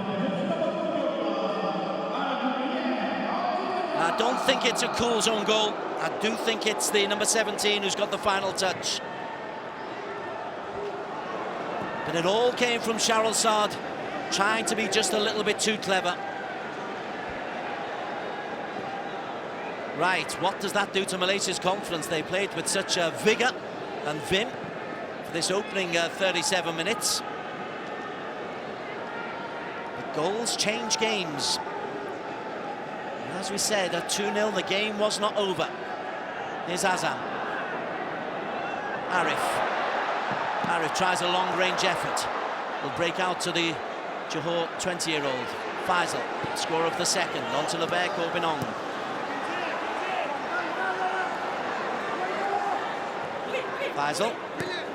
I don't think it's a Kool's own goal. I do think it's the number 17 who's got the final touch. But it all came from Shalsar, trying to be just a little bit too clever. Right, what does that do to Malaysia's confidence? They played with such vigour and vim for this opening 37 minutes. But goals change games. And as we said, at 2-0, the game was not over. Here's Azam. Arif tries a long-range effort. Will break out to the Johor 20-year-old. Faisal, scorer of the second, onto Lever Corbinong. Faisal,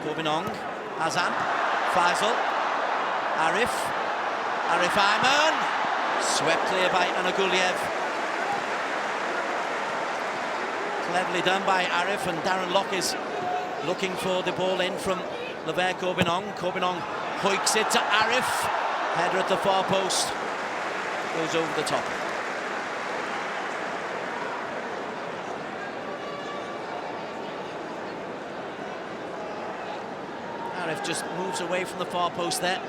Corbinong, Azam, Faisal, Arif Ayman, swept clear by Anaguliev. Cleverly done by Arif, and Darren Lock is looking for the ball in from Lever Corbinong. Corbinong hoiks it to Arif. Header at the far post. Goes over the top. Arif just moves away from the far post there.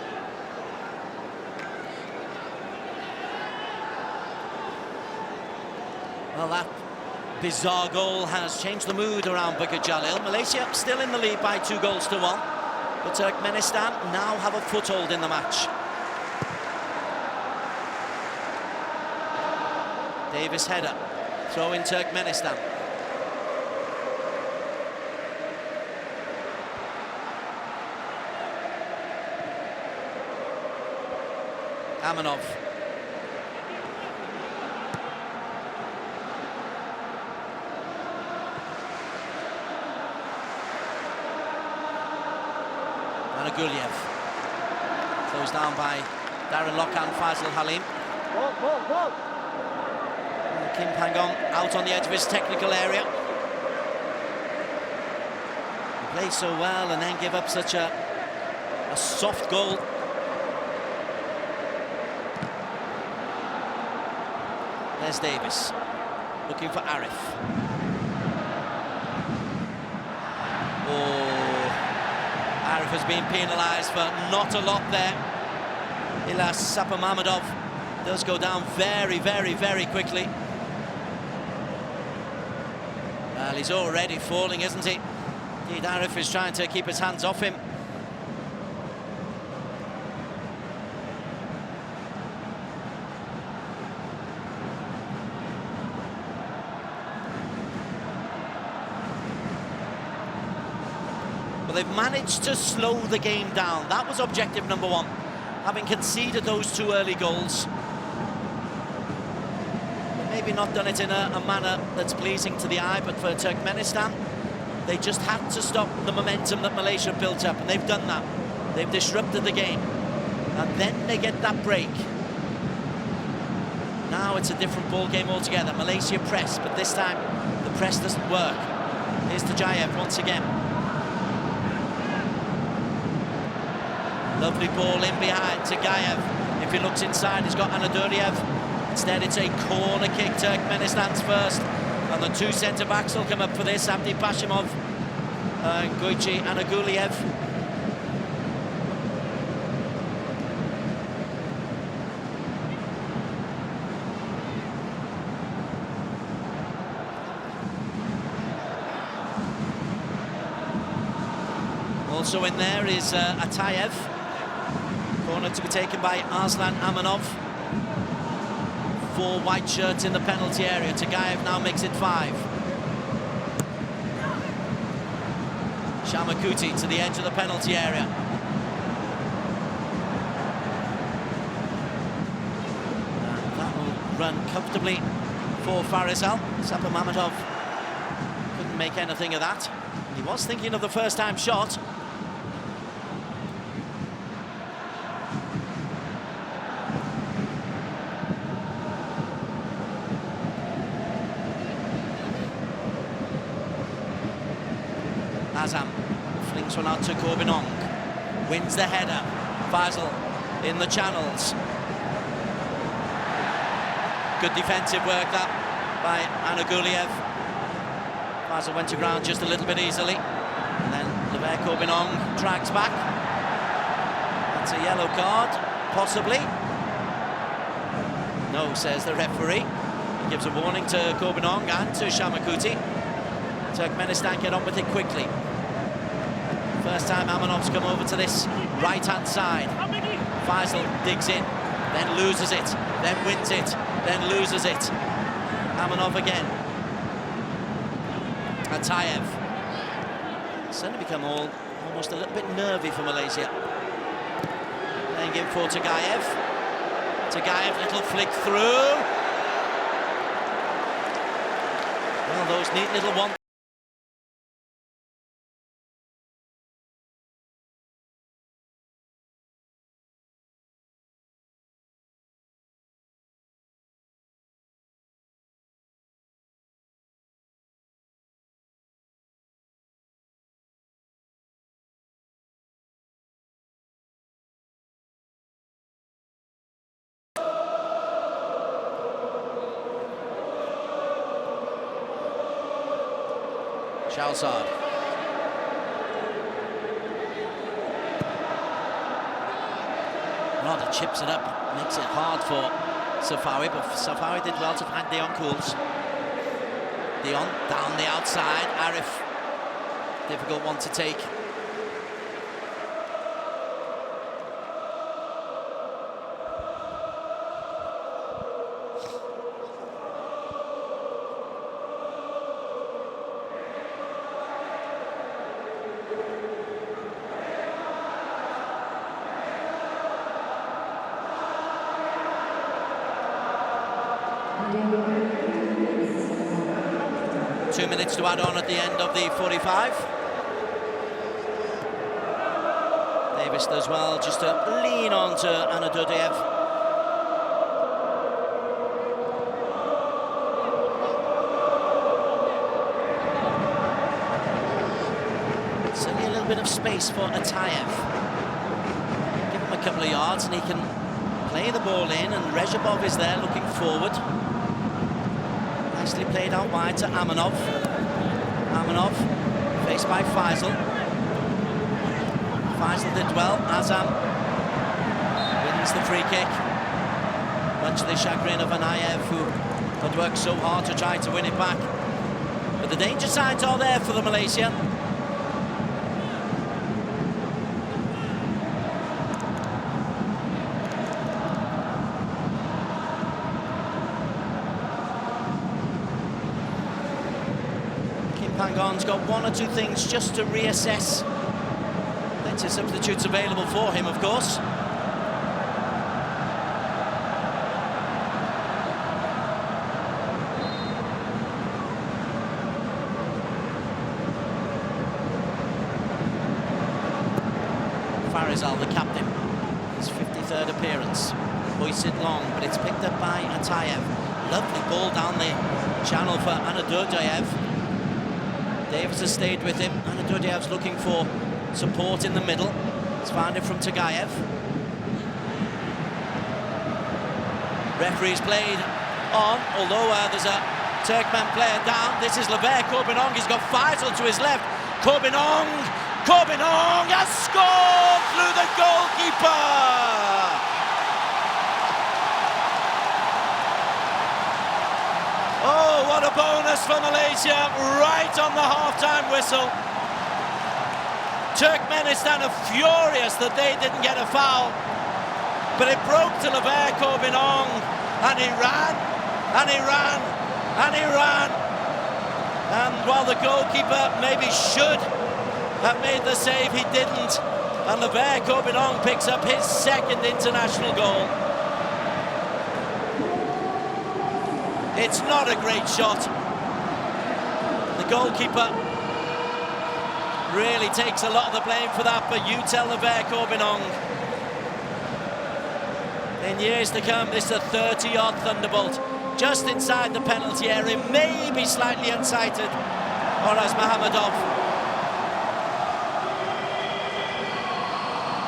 Well, that bizarre goal has changed the mood around Bukit Jalil. Malaysia still in the lead by 2-1, but Turkmenistan now have a foothold in the match. Davis header, throw in Turkmenistan. Amanov. Anaguliev. Closed down by Darren Lock and Faisal Halim. Kim Pangong out on the edge of his technical area. He plays so well and then give up such a soft goal. There's Davis, looking for Arif. Oh, Arif has been penalised for not a lot there. Ilas Sapamamadov does go down very, very, very quickly. Well, he's already falling, isn't he? Indeed, Arif is trying to keep his hands off him. Well, they've managed to slow the game down. That was objective number one, having conceded those 2 early goals. Maybe not done it in a manner that's pleasing to the eye, but for Turkmenistan, they just had to stop the momentum that Malaysia built up, and they've done that. They've disrupted the game, and then they get that break. Now it's a different ball game altogether. Malaysia press, but this time the press doesn't work. Here's Tajayev once again. Lovely ball in behind Tagayev. If he looks inside, he's got Anadoliev. Instead, it's a corner kick, Turkmenistan's first. And the 2 centre-backs will come up for this, Abdi Pashimov, Goichi Anaguliev. Also in there is Atayev. Corner to be taken by Arslan Amanov. 4 white shirts in the penalty area. Tagayev now makes it 5. Shamakuti to the edge of the penalty area. And that will run comfortably for Farizal. Sapa Mamadov couldn't make anything of that. He was thinking of the first-time shot. Azam flings one out to Corbinong, wins the header. Faisal in the channels. Good defensive work that by Anaguliev. Faisal went to ground just a little bit easily. And then Lever Corbinong drags back. That's a yellow card, possibly. No, says the referee. He gives a warning to Corbinong and to Shamakuti. Turkmenistan get on with it quickly. First time Amanov's come over to this right-hand side. Faisal digs in, then loses it, then wins it, then loses it. Amanov again. Atayev. Suddenly become almost a little bit nervy for Malaysia. Playing in for Tagayev. Tagayev, little flick through. Well, those neat little one. Shalsard. Rather chips it up, makes it hard for Safawi, but Safawi did well to find Dion Cools. Dion down the outside, Arif, difficult one to take. Two minutes to add on at the end of the 45. Davis does well just to lean on to Anadurdev. Certainly a little bit of space for Atayev. Give him a couple of yards and he can play the ball in, and Rezhabov is there looking forward. Nicely played out wide to Amanov. Amanov, faced by Faisal. Faisal did well. Azam wins the free kick. Much to the chagrin of Anayev, who had worked so hard to try to win it back. But the danger signs are there for the Malaysia. Pangon's got one or two things just to reassess. Plenty of substitutes available for him, of course. Farizal, the captain, his 53rd appearance. Hoisted long, but it's picked up by Atayev. Lovely ball down the channel for Anadurdev. Davis has stayed with him. Anadurdeyev's looking for support in the middle. He's found it from Tagayev. Referee's played on, although there's a Turkmen player down. This is Lever Corbinong. He's got Faisal to his left. Corbinong has scored through the goalkeeper. Oh, what a bonus for Malaysia, right on the half-time whistle. Turkmenistan are furious that they didn't get a foul. but it broke to Lever Corbinong, and he ran, and he ran, and he ran. And while the goalkeeper maybe should have made the save, he didn't. And Lever Corbinong picks up his second international goal. It's not a great shot. The goalkeeper really takes a lot of the blame for that, but you tell Lever Corbinong, in years to come, this is a 30-yard thunderbolt just inside the penalty area, maybe slightly unsighted, Oraz Mahamadov.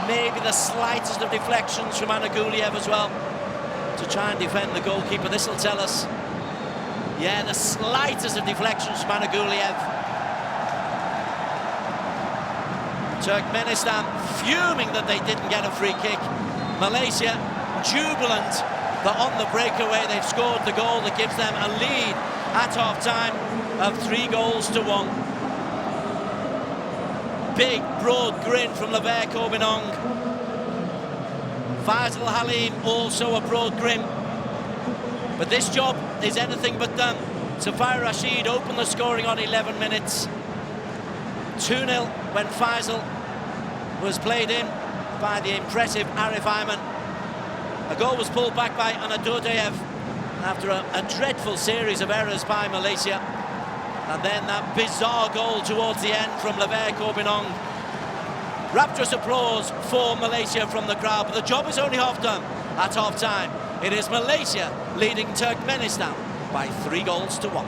Maybe the slightest of deflections from Anaguliev as well to try and defend the goalkeeper. This will tell us, yeah, the slightest of deflections from Anaguliev. Turkmenistan fuming that they didn't get a free kick. Malaysia jubilant that on the breakaway they've scored the goal that gives them a lead at half-time of 3-1. Big, broad grin from Lever Corbinong. Faisal Halim also a broad grin. But this job is anything but done. Safar Rashid opened the scoring on 11 minutes. 2-0 when Faisal was played in by the impressive Arif Ayman. A goal was pulled back by Anadurdayev after a dreadful series of errors by Malaysia. And then that bizarre goal towards the end from Lever Corbinong. Rapturous applause for Malaysia from the crowd, but the job is only half done at half-time. It is Malaysia leading Turkmenistan by 3-1.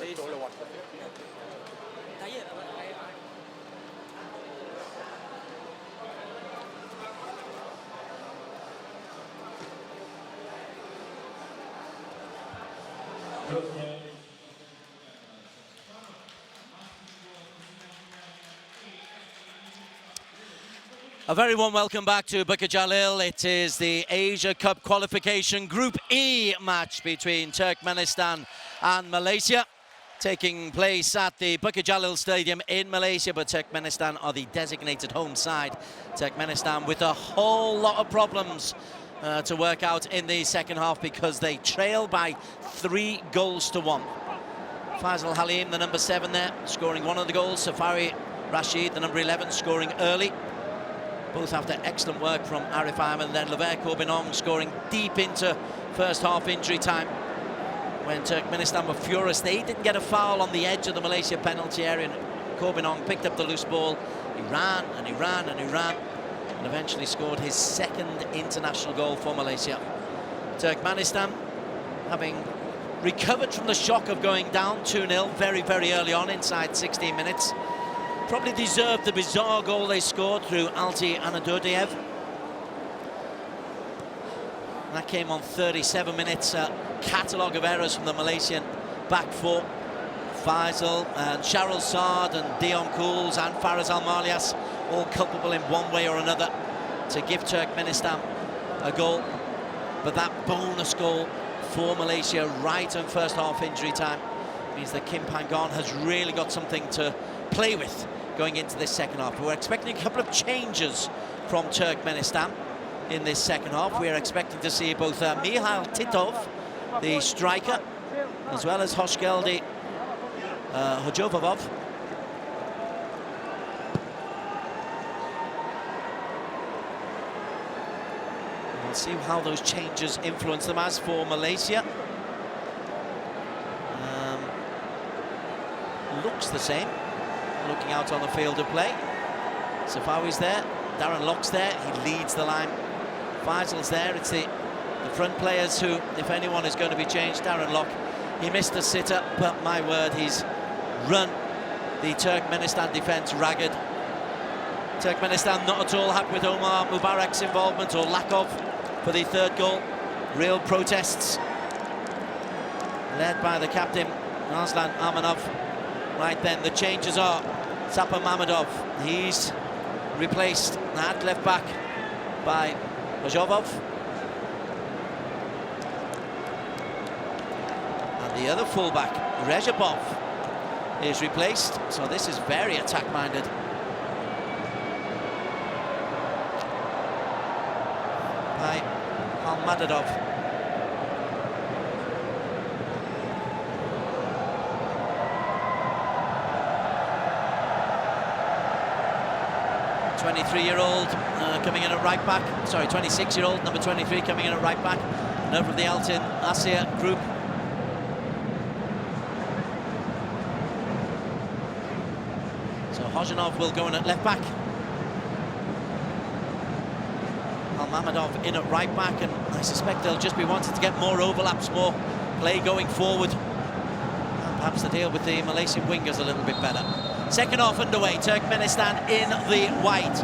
A very warm welcome back to Bukit Jalil. It is the Asia Cup qualification Group E match between Turkmenistan and Malaysia, taking place at the Bukit Jalil Stadium in Malaysia, but Turkmenistan are the designated home side. Turkmenistan with a whole lot of problems to work out in the second half because they trail by 3 goals to 1. Faisal Halim, the number 7 there, scoring one of the goals. Safari Rashid, the number 11, scoring early. Both after excellent work from Arif Ahmed, and then Lever Corbinong scoring deep into first half injury time. When Turkmenistan were furious, they didn't get a foul on the edge of the Malaysia penalty area. And Corbinong picked up the loose ball. He ran and he ran and he ran, and eventually scored his 2nd international goal for Malaysia. Turkmenistan, having recovered from the shock of going down 2-0 very, very early on, inside 16 minutes, probably deserved the bizarre goal they scored through Alti Anadurdiev. That came on 37 minutes. Catalogue of errors from the Malaysian back four. Faisal and Sharul Saad and Dion Kouls and Faraz Al-Malias all culpable in one way or another to give Turkmenistan a goal. But that bonus goal for Malaysia right in first half injury time means that Kim Panggon has really got something to play with going into this second half. We're expecting a couple of changes from Turkmenistan in this second half. We're expecting to see both Mihail Titov, the striker, as well as Hoshgeldi Hojovov. We'll see how those changes influence them. As for Malaysia, looks the same. Looking out on the field of play. Safawi's there, Darren Lock's there, he leads the line. Faisal's there, it's the front players who, if anyone is going to be changed. Darren Lock, he missed a sitter, but my word, he's run the Turkmenistan defence ragged. Turkmenistan not at all happy with Omar Mubarak's involvement, or lack of, for the 3rd goal. Real protests, led by the captain, Arslan Amanov. Right then, the changes are Sapa Mamadov. He's replaced at left back by Hojovov. And the other fullback, Rezhabov, is replaced. So this is very attack-minded. By Almadadov. 23-year-old coming in at right back. Sorry, 26-year-old, number 23, coming in at right back. And over the Altin Asia group. So Hojanov will go in at left back. Al-Mamadov in at right back, and I suspect they'll just be wanting to get more overlaps, more play going forward. And perhaps the deal with the Malaysian wingers a little bit better. Second half underway, Turkmenistan in the white.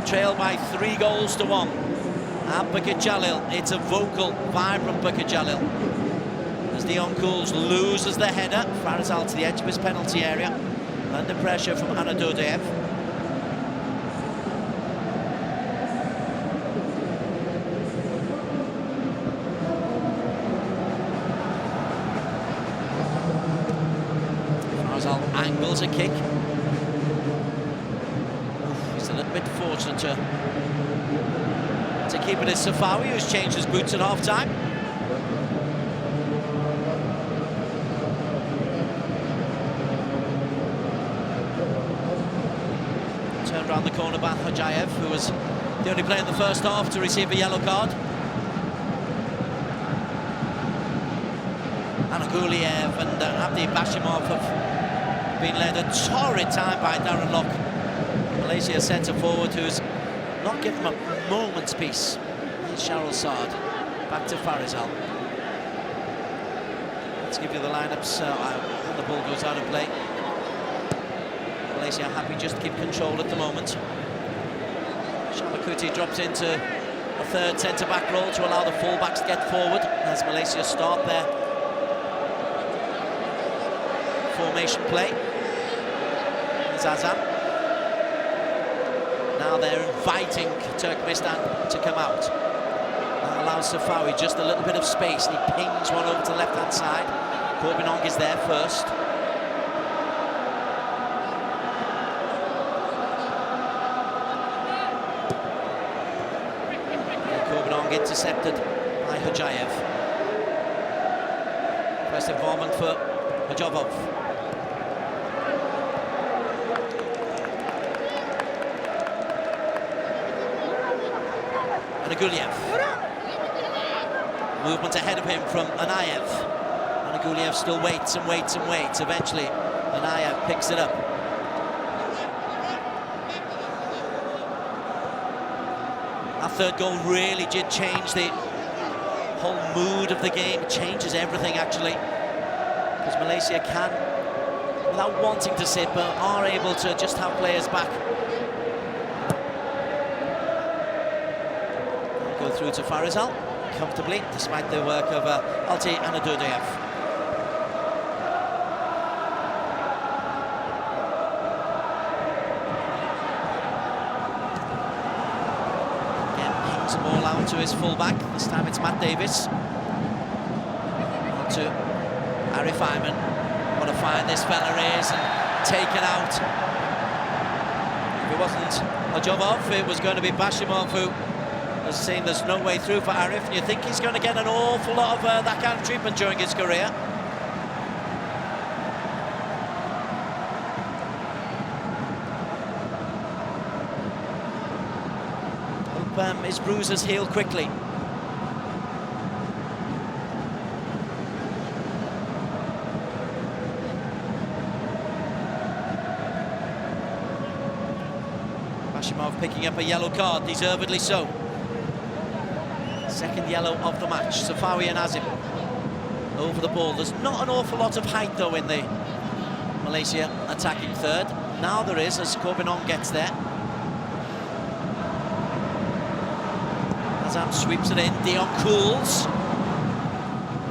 Trail by 3 goals to 1. At Bukit Jalil, it's a vocal, vibrant Bukit Jalil. As Dion Kouls loses the header, Farazal to the edge of his penalty area. Under pressure from Anadurdiev. Farazal angles a kick. He's a little bit fortunate to keep it as Safawi, who's changed his boots at half-time. Turned around the corner by Hojayev, who was the only player in the first half to receive a yellow card. Anaguliev and Abdi Bashimov have been led a torrid time by Darren Lock, Malaysia centre-forward, who's not given them a moment's peace. Here's Sharul Saad, back to Farizal. Let's give you the lineups. The ball goes out of play. Malaysia happy just to keep control at the moment. Shamakuti drops into a third centre-back role to allow the full-backs to get forward as Malaysia start their formation play. Zazam. Now they're inviting Turkmenistan to come out. That allows Safawi just a little bit of space, and he pings one over to the left-hand side. Corbinong is there first. Intercepted by Hojayev. First involvement for Hajovov. And Aguliev. Movement ahead of him from Anayev. And Aguliev still waits and waits and waits. Eventually, Anayev picks it up. That third goal really did change the whole mood of the game. It changes everything, actually. Because Malaysia can, without wanting to sit, but are able to just have players back. Go through to Farizal comfortably, despite the work of Alti Anadurdayev. The ball out to his full-back. This time it's Matt Davis. On to Arif Ayman. What a find this fella is, and taken out. If it wasn't Hajovov, it was going to be Bashimov, who has seen there's no way through for Arif, and you think he's going to get an awful lot of that kind of treatment during his career. His bruises heal quickly. Bashimov picking up a yellow card, deservedly so. Second yellow of the match. Safawi and Azim over the ball. There's not an awful lot of height, though, in the Malaysia attacking third. Now there is, as Corbinong gets there. Azam sweeps it in. Dion cools.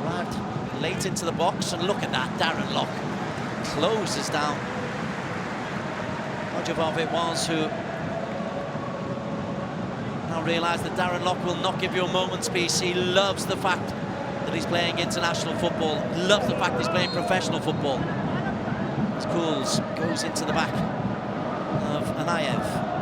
Arrived late into the box, and look at that. Darren Lock closes down. Hajovov it was who now realised that Darren Lock will not give you a moment's peace. He loves the fact that he's playing international football, loves the fact he's playing professional football. As Cools goes into the back of Anayev.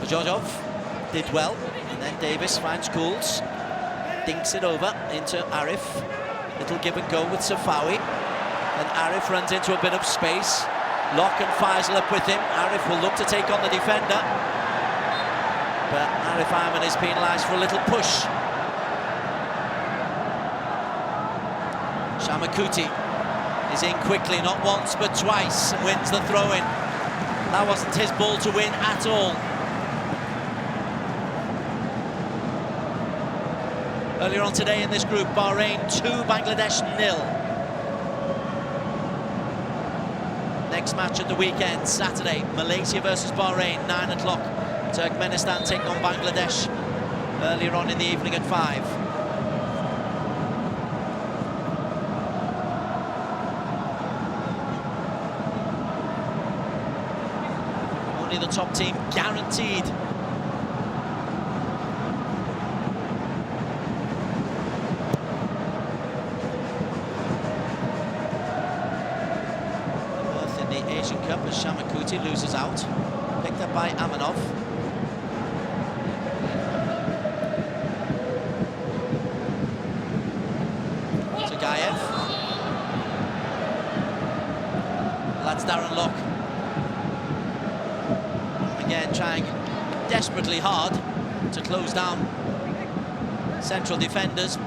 Georgiov did well, and then Davis finds Cools, dinks it over into Arif. Little give and go with Safawi, and Arif runs into a bit of space. Locke and Faisal up with him. Arif will look to take on the defender, but Arif Ayman is penalised for a little push. Shamakuti is in quickly, not once but twice, and wins the throw-in. That wasn't his ball to win at all. Earlier on today in this group, Bahrain 2, Bangladesh 0. Next match at the weekend, Saturday, Malaysia versus Bahrain, 9 o'clock. Turkmenistan taking on Bangladesh earlier on in the evening at 5. Only the top team guaranteed. Asian Cup as Shamakuti loses out, picked up by Amanov. Zagayev. That's Darren Lock. Again, trying desperately hard to close down central defenders.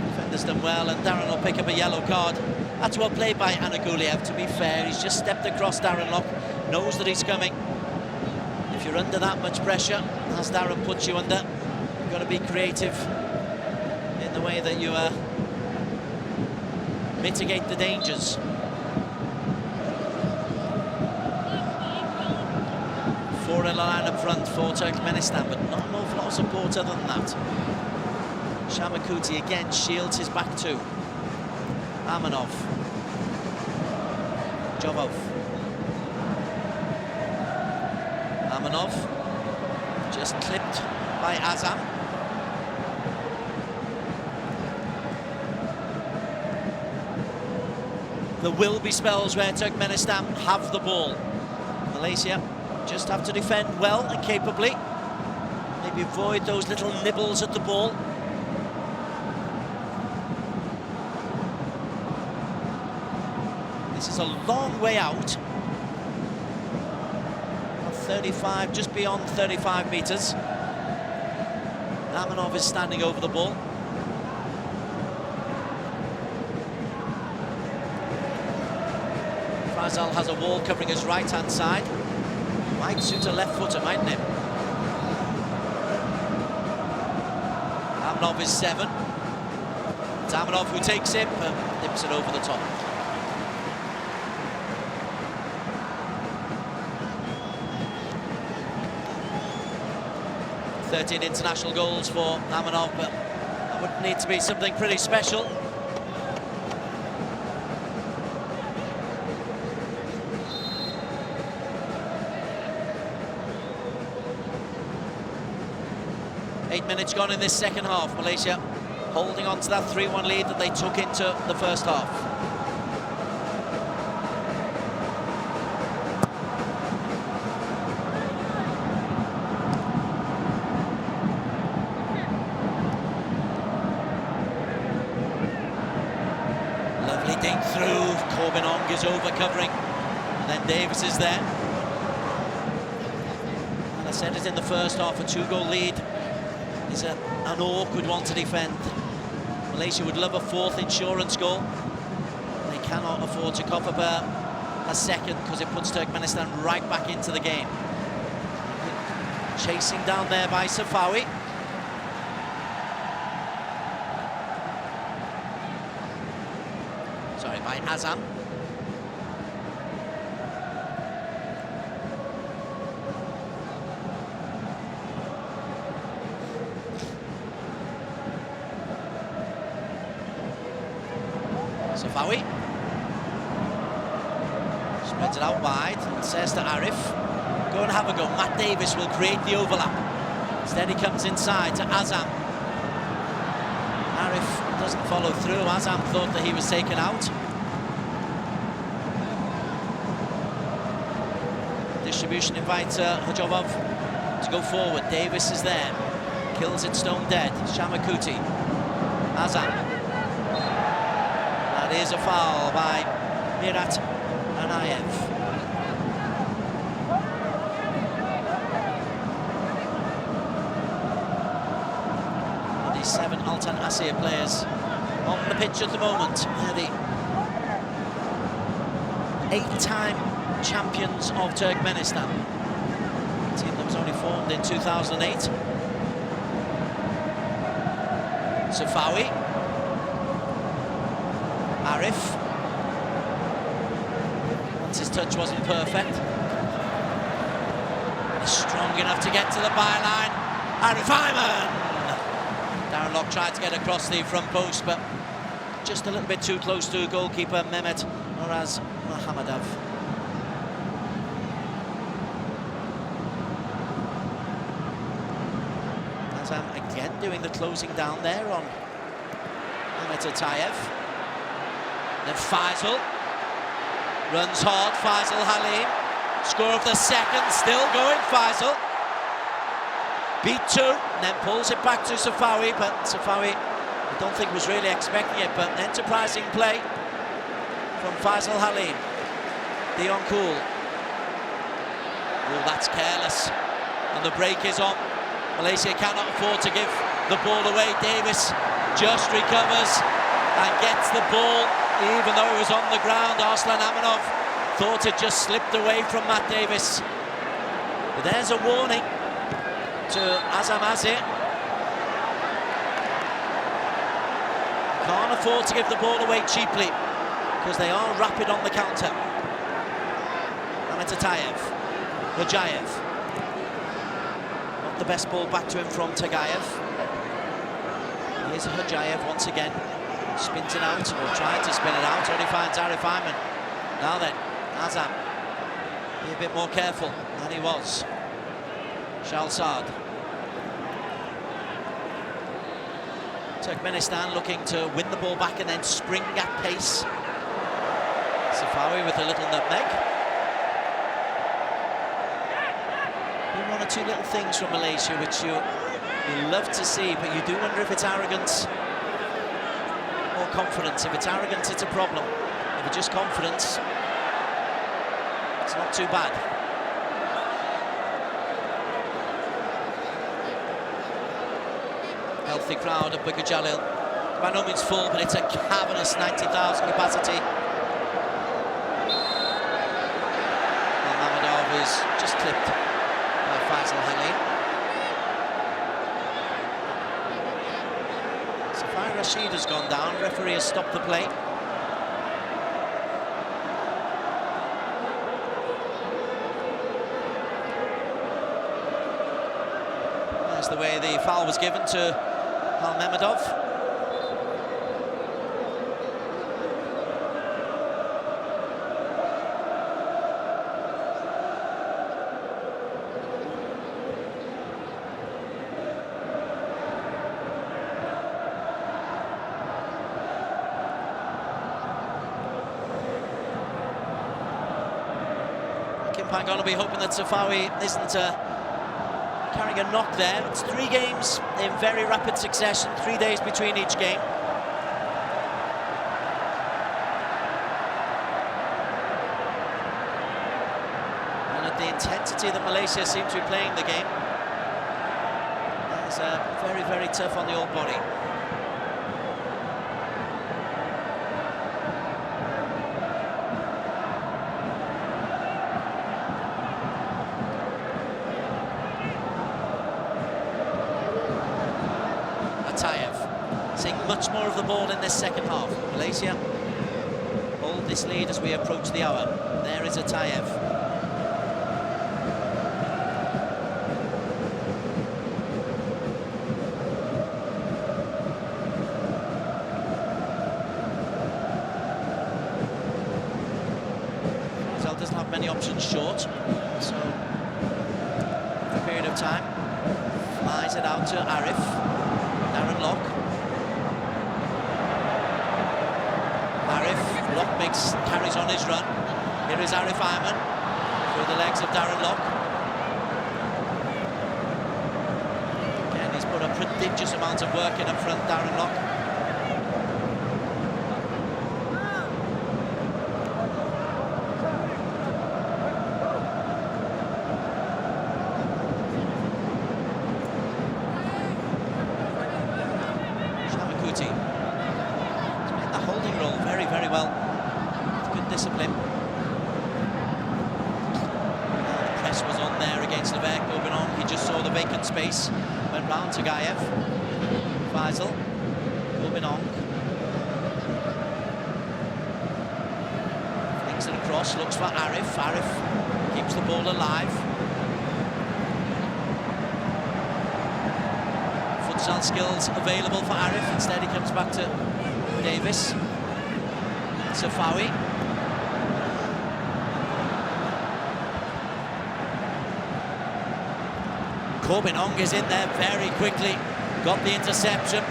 Defenders done well, and Darren will pick up a yellow card. That's well played by Anaguliev, to be fair. He's just stepped across Darren Lock, knows that he's coming. If you're under that much pressure, as Darren puts you under, you've got to be creative in the way that you mitigate the dangers. Four in the line up front for Turkmenistan, but not an awful lot of support other than that. Shamakuti again shields his back two. Amanov. Jovov. Amanov. Just clipped by Azam. There will be spells where Turkmenistan have the ball. Malaysia just have to defend well and capably. Maybe avoid those little nibbles at the ball. This is a long way out. 35, just beyond 35 metres. Amanov is standing over the ball. Faisal has a wall covering his right-hand side. Might suit a left footer, mightn't it? Amanov is 7. It's Amanov who takes it, but nips it over the top. ...13 international goals for Amanov, but that would need to be something pretty special. Eight minutes gone in this second half. Malaysia holding on to that 3-1 lead that they took into the first half. Lovely dink through. Corbin Ong is over covering, and then Davis is there. And I said it in the first half, a 2-goal lead is an awkward one to defend. Malaysia would love a fourth insurance goal. They cannot afford to cough up a second, because it puts Turkmenistan right back into the game. Chasing down there by Safawi. Sorry, by Azam. Safawi spreads it out wide and says to Arif, go and have a go. Matt Davis will create the overlap. Instead he comes inside to Azam. Arif doesn't follow through. Azam thought that he was taken out. Distribution invites Hajovov to go forward. Davis is there. Kills it stone dead. Shamakuti. Azam. That is a foul by Mirat Anayev. The 7 Altan Asir players on the pitch at the moment. They're the 8-time champions of Turkmenistan. A team that was only formed in 2008. Safawi. Arif. Once his touch wasn't perfect. He's strong enough to get to the byline. Arif Ayman! Darren Lock tried to get across the front post, but just a little bit too close to goalkeeper Mehmet Oraz Mohammadov. Azam again doing the closing down there on Mehmet Atayev. Then Faisal runs hard. Faisal Halim, score of the second, still going. Faisal beat 2, and then pulls it back to Safawi, but Safawi I don't think was really expecting it, but an enterprising play from Faisal Halim. Dion Kool. Oh, that's careless, and the break is on. Malaysia cannot afford to give the ball away. Davis just recovers and gets the ball Even though it was on the ground, Arslan Amanov thought it just slipped away from Matt Davis. But there's a warning to Azam Azir. Can't afford to give the ball away cheaply because they are rapid on the counter. Amitayev, Hojayev. Not the best ball back to him from Tagayev. Here's Hojayev once again. Spins it out, or trying to spin it out, only finds Arif Ayman. Now then, Azam, be a bit more careful than he was. Shalsad. Turkmenistan looking to win the ball back and then spring at pace. Safawi with a little nutmeg. Been one or two little things from Malaysia which you love to see, but you do wonder if it's arrogance or confidence. If it's arrogance, it's a problem. If it's just confidence, it's not too bad. Healthy crowd at Bukit Jalil. By no means full, but it's a cavernous 90,000 capacity. Mamadov is just clipped by Faisal Halil. Safai Rashid has gone down. Referee has stopped the play. That's the way the foul was given to Al-Memedov. Kimpan going to be hoping that Safawi isn't carrying a knock there. It's 3 games in very rapid succession, 3 days between each game. And at the intensity that Malaysia seem to be playing the game, it's very, very tough on the old body. Seeing much more of the ball in this second half. Malaysia hold this lead as we approach the hour. There is Atayev. Faisal doesn't have many options short, so for a period of time flies it out to Arif. Darren Lock. Lock carries on his run. Here is Arif Ayman through the legs of Darren Lock. Again, he's put a prodigious amount of work in up front, Darren Lock. Shamakuti. He's made the holding role very, very well. Discipline. The press was on there against Levesque. Obenong, he just saw the vacant space, went round to Gayev. Faisal, Obenong. Flings it across, looks for Arif. Arif keeps the ball alive. Futsal skills available for Arif. Instead he comes back to Davis. Safawi. Corbin-Ong is in there very quickly, got the interception.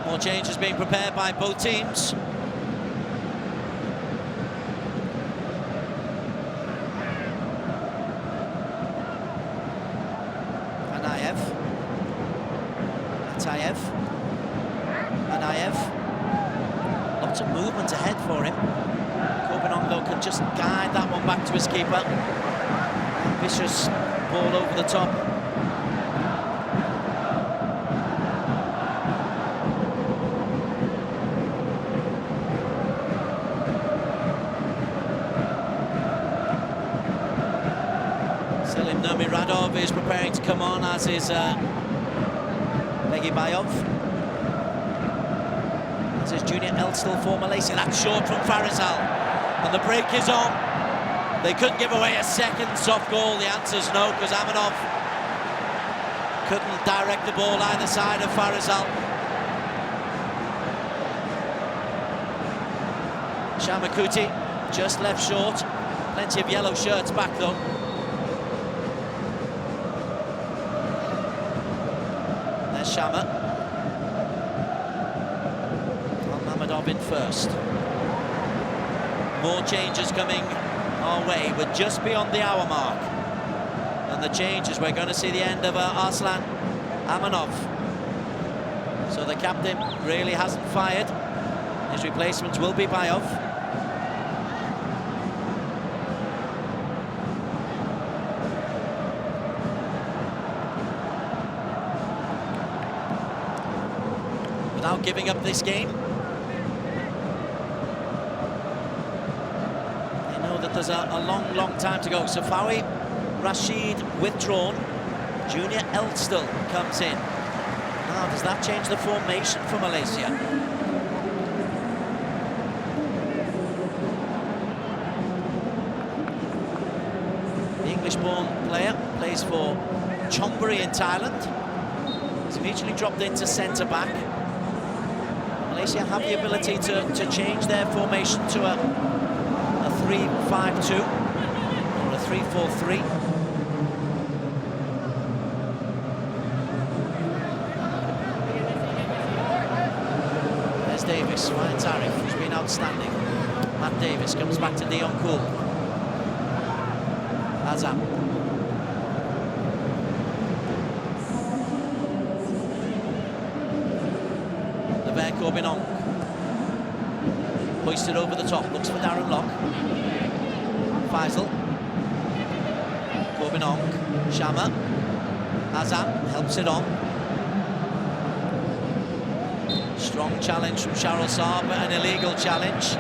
More changes being prepared by both teams. Anayev. Lots of movement ahead for him. Corbinong, though, can just guide that one back to his keeper. Vicious ball over the top. Selim Nurmiradov is preparing to come on, as is Begibayov. This is Junior Elstl for Malaysia. That's short from Farizal. And the break is on. They couldn't give away a second soft goal. The answer's no, because Amanov couldn't direct the ball either side of Farizal. Shamakuti just left short. Plenty of yellow shirts back, though. There's Shama. Mammadov in first. More changes coming our way. We're just beyond the hour mark. And the changes, we're going to see the end of Arslan Amanov. So the captain really hasn't fired. His replacements will be Bayov. Without giving up this game. There's a long time to go. Safawi Rashid withdrawn. Junior Elstl comes in. Now, does that change the formation for Malaysia? The English-born player plays for Chonburi in Thailand. He's immediately dropped into centre-back. Malaysia have the ability to change their formation to a 3-5-2 or a 3-4-3. There's Davis, Ryan Tarif, who's been outstanding. Matt Davis comes back to Dion Kool. Azam. Lever Corbinong. Hoisted over the top, looks for Darren Lock. Faisal. Corbinong. Shama. Azam helps it on. Strong challenge from Shahril Saab, but an illegal challenge.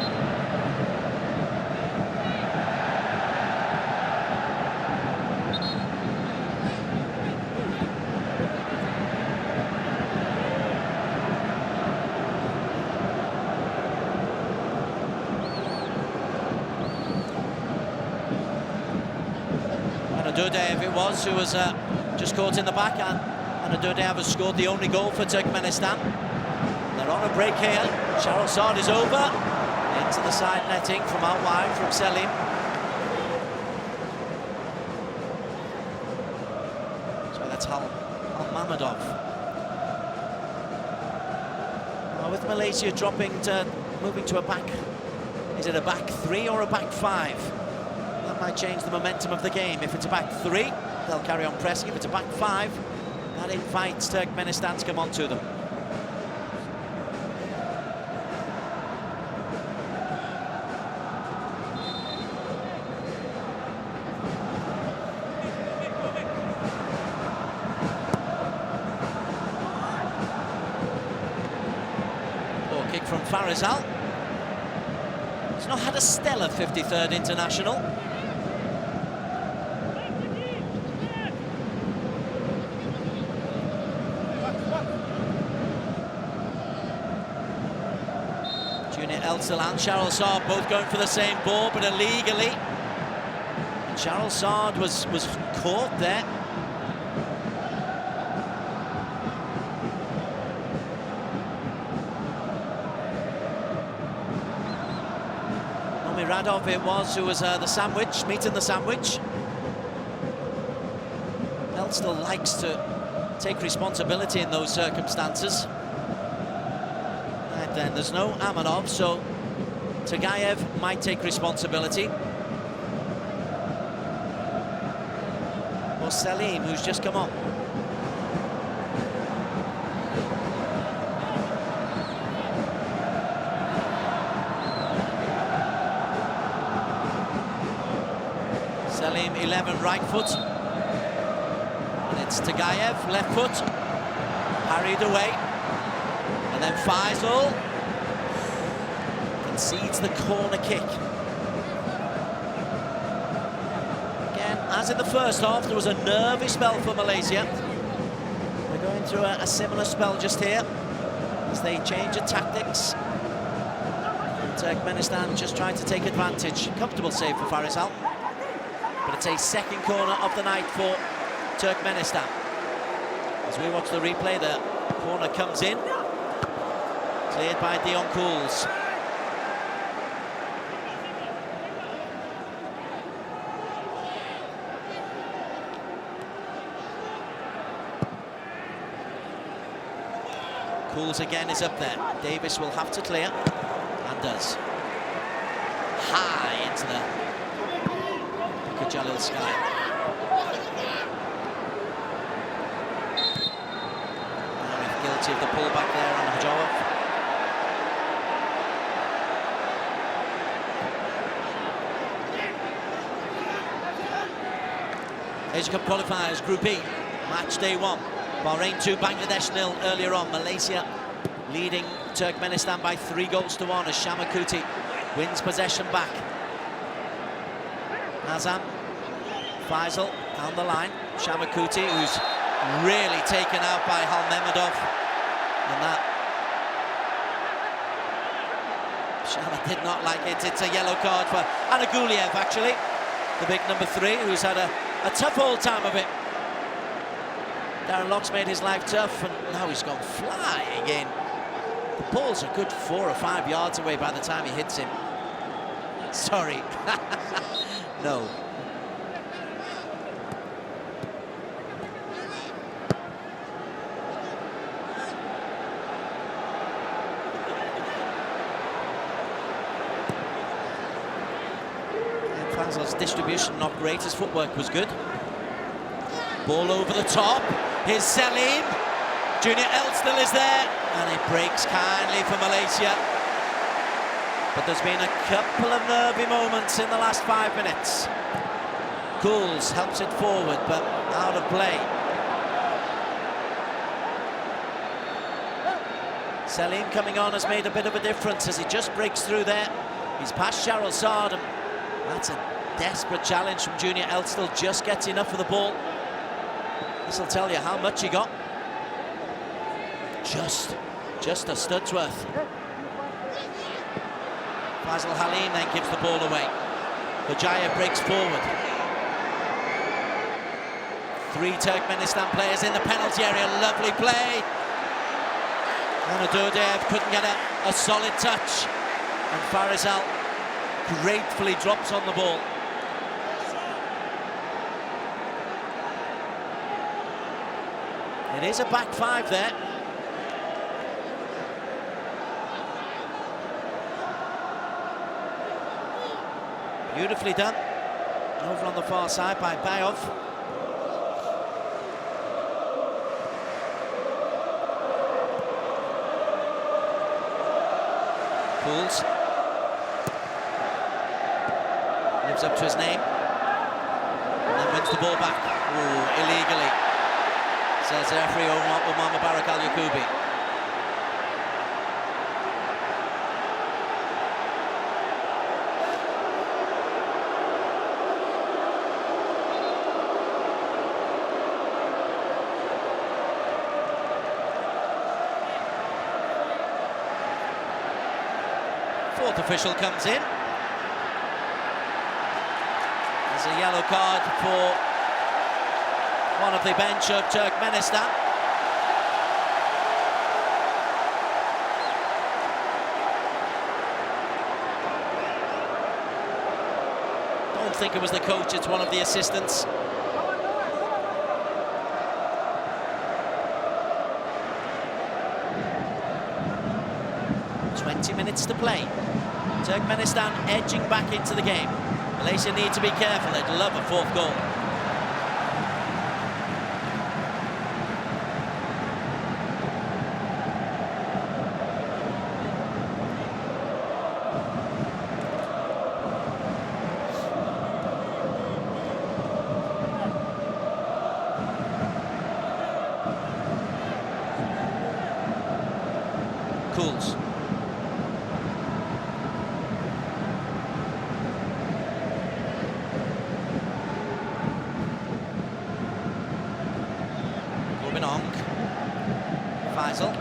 Dudayev it was, who was just caught in the back, and Dudayev has scored the only goal for Turkmenistan. They're on a break here. Shahril Saad is over. Into the side netting from out wide from Selim. So that's Al Mammadov. Well, with Malaysia moving to a back, is it a back three or a back five? That might change the momentum of the game. If it's a back three, they'll carry on pressing. If it's a back five, that invites Turkmenistan to come on to them. Ball kick from Farizal. He's not had a stellar 53rd international. Elstl and Shahril Saad both going for the same ball, but illegally. And Shahril Saad was caught there. Nurmiradov it was who was the sandwich, meeting the sandwich. Elstl likes to take responsibility in those circumstances. Then there's no Amanov, so Tagayev might take responsibility. Or Selim, who's just come on. 11, right foot. And it's Tagayev, left foot. Harried away. And then Faisal concedes the corner kick. Again, as in the first half, there was a nervy spell for Malaysia. They're going through a similar spell just here as they change of tactics. Turkmenistan just trying to take advantage. Comfortable save for Faisal. But it's a second corner of the night for Turkmenistan. As we watch the replay, the corner comes in. Cleared by Dion Cools. Cools again is up there. Davis will have to clear, and does. High into the Jalil sky. Guilty of the pullback there on Hajawov. Asia Cup qualifiers, Group E, match day 1. Bahrain 2, Bangladesh 0 earlier on. Malaysia leading Turkmenistan by 3-1 as Shamakuti wins possession back. Azam, Faisal down the line. Shamakuti, who's really taken out by Halmemedov. And that Shama did not like it. It's a yellow card for Anaguliev, actually. The big number 3, who's had a tough old time of it. Darren Lock's made his life tough, and now he's gone flying in. The ball's a good 4 or 5 yards away by the time he hits him. Sorry. No. Faisal's distribution not great, his footwork was good. Ball over the top, here's Selim. Junior Elstil is there, and it breaks kindly for Malaysia. But there's been a couple of nervy moments in the last 5 minutes. Cools helps it forward, but out of play. Selim coming on has made a bit of a difference as he just breaks through there. He's past Shahril Saad, and that's a desperate challenge from Junior Elstil. Just gets enough of the ball. This will tell you how much he got. Just a stud's worth. Faisal Halim then gives the ball away. Hojayev breaks forward. 3 Turkmenistan players in the penalty area. Lovely play. And Adodev couldn't get a solid touch. And Faisal gratefully drops on the ball. It is a back 5 there. Beautifully done. Over on the far side by Bayov. Cools. Lives up to his name. And then wins the ball back. Ooh, illegally. Says the referee Omar Mubarak Al-Yakubi. Fourth official comes in. There's a yellow card for one of the bench of Turkmenistan. Don't think it was the coach, it's one of the assistants. Minutes to play. Turkmenistan edging back into the game. Malaysia need to be careful, they'd love a 4th goal. cools. Moving on. Faisal.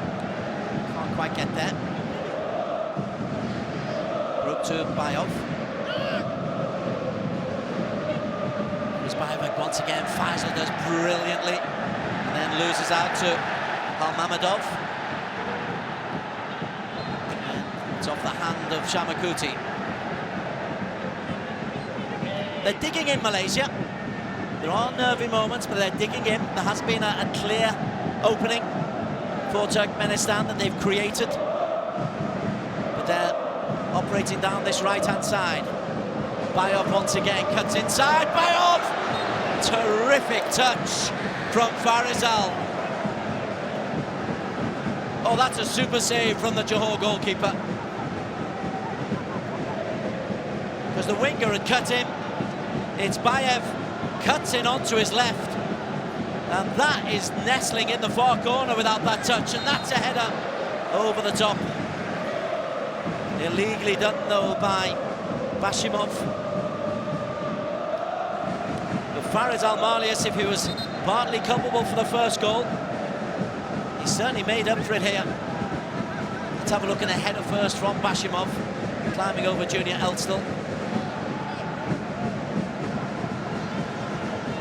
Can't quite get there. Broke to Bayov. Here's Bayov once again. Faisal does brilliantly. And then loses out to Halmamadov. And it's off the hand of Shamakuti. They're digging in, Malaysia. There are nervy moments, but they're digging in. There has been a clear opening for Turkmenistan that they've created. But they're operating down this right-hand side. Bayov once again cuts inside. Bayov! Terrific touch from Farizal. Oh, that's a super save from the Johor goalkeeper. Because the winger had cut in. It's Bayev cuts in onto his left. And that is nestling in the far corner without that touch. And that's a header over the top. Illegally done, though, by Bashimov. But Faris Al-Malias, if he was partly culpable for the first goal, he certainly made up for it here. Let's have a look at the header first from Bashimov, climbing over Junior Elstl.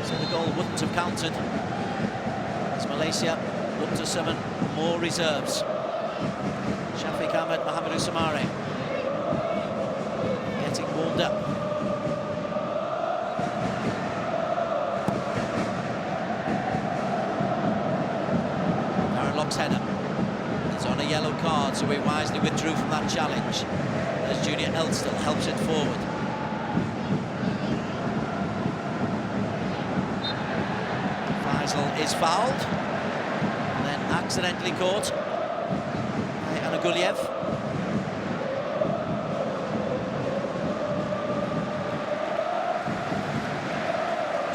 So the goal wouldn't have counted, as Malaysia look to summon more reserves. Shafiq Ahmed, Mohamedou Soumaré getting warmed up. Header. He's on a yellow card, so he wisely withdrew from that challenge as Junior Elstl helps it forward. Faisal is fouled and then accidentally caught by Anaguliev.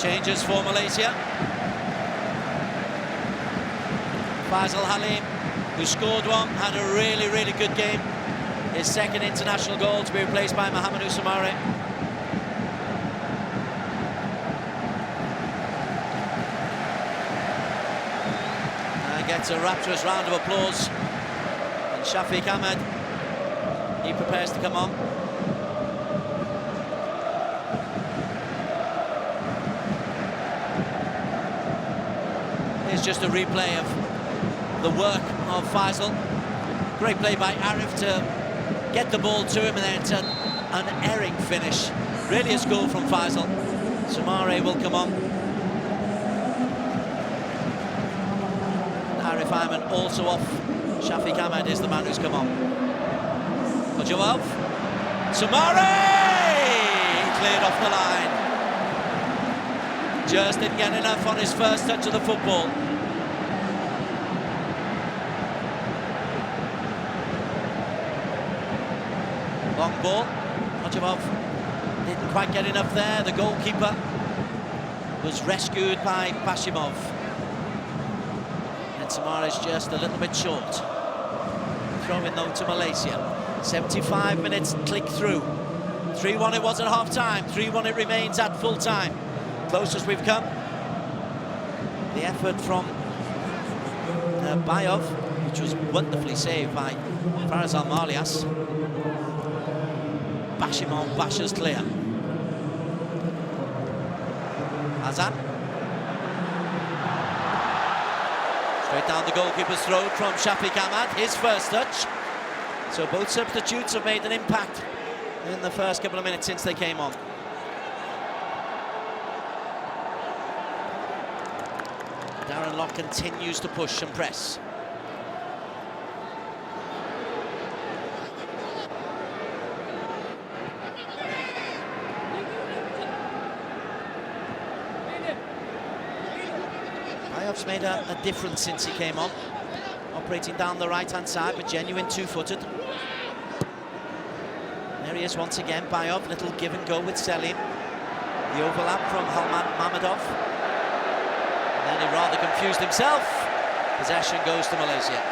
Changes for Malaysia. Faisal Halim, who scored one, had a really, really good game. His second international goal to be replaced by Mohamedou Soumaré. And gets a rapturous round of applause. And Shafiq Ahmed, he prepares to come on. Here's just a replay of the work of Faisal. Great play by Arif to get the ball to him, and then it's an unerring finish. Really a goal from Faisal. Soumaré will come on. Arif Ayman also off. Shafiq Ahmed is the man who's come on. Ojawab. Soumaré! Cleared off the line. Just didn't get enough on his first touch of the football. Long ball. Ojawab didn't quite get enough there. The goalkeeper was rescued by Bashimov. And Soumaré's just a little bit short. Throw in though to Malaysia. 75 minutes click through. 3-1 it was at half time. 3-1 it remains at full time. Closest we've come. The effort from Bayov, which was wonderfully saved by Faris Al-Malias. Bashimov bashes clear. Hazan. Straight down the goalkeeper's throat from Shafiq Ahmed, his first touch. So both substitutes have made an impact in the first couple of minutes since they came on. Darren Lock continues to push and press. Bayov's made a difference since he came on. Operating down the right-hand side, but genuine two-footed. There he is once again, Bayov, little give and go with Selim. The overlap from Halmamadov. And then he rather confused himself. Possession goes to Malaysia.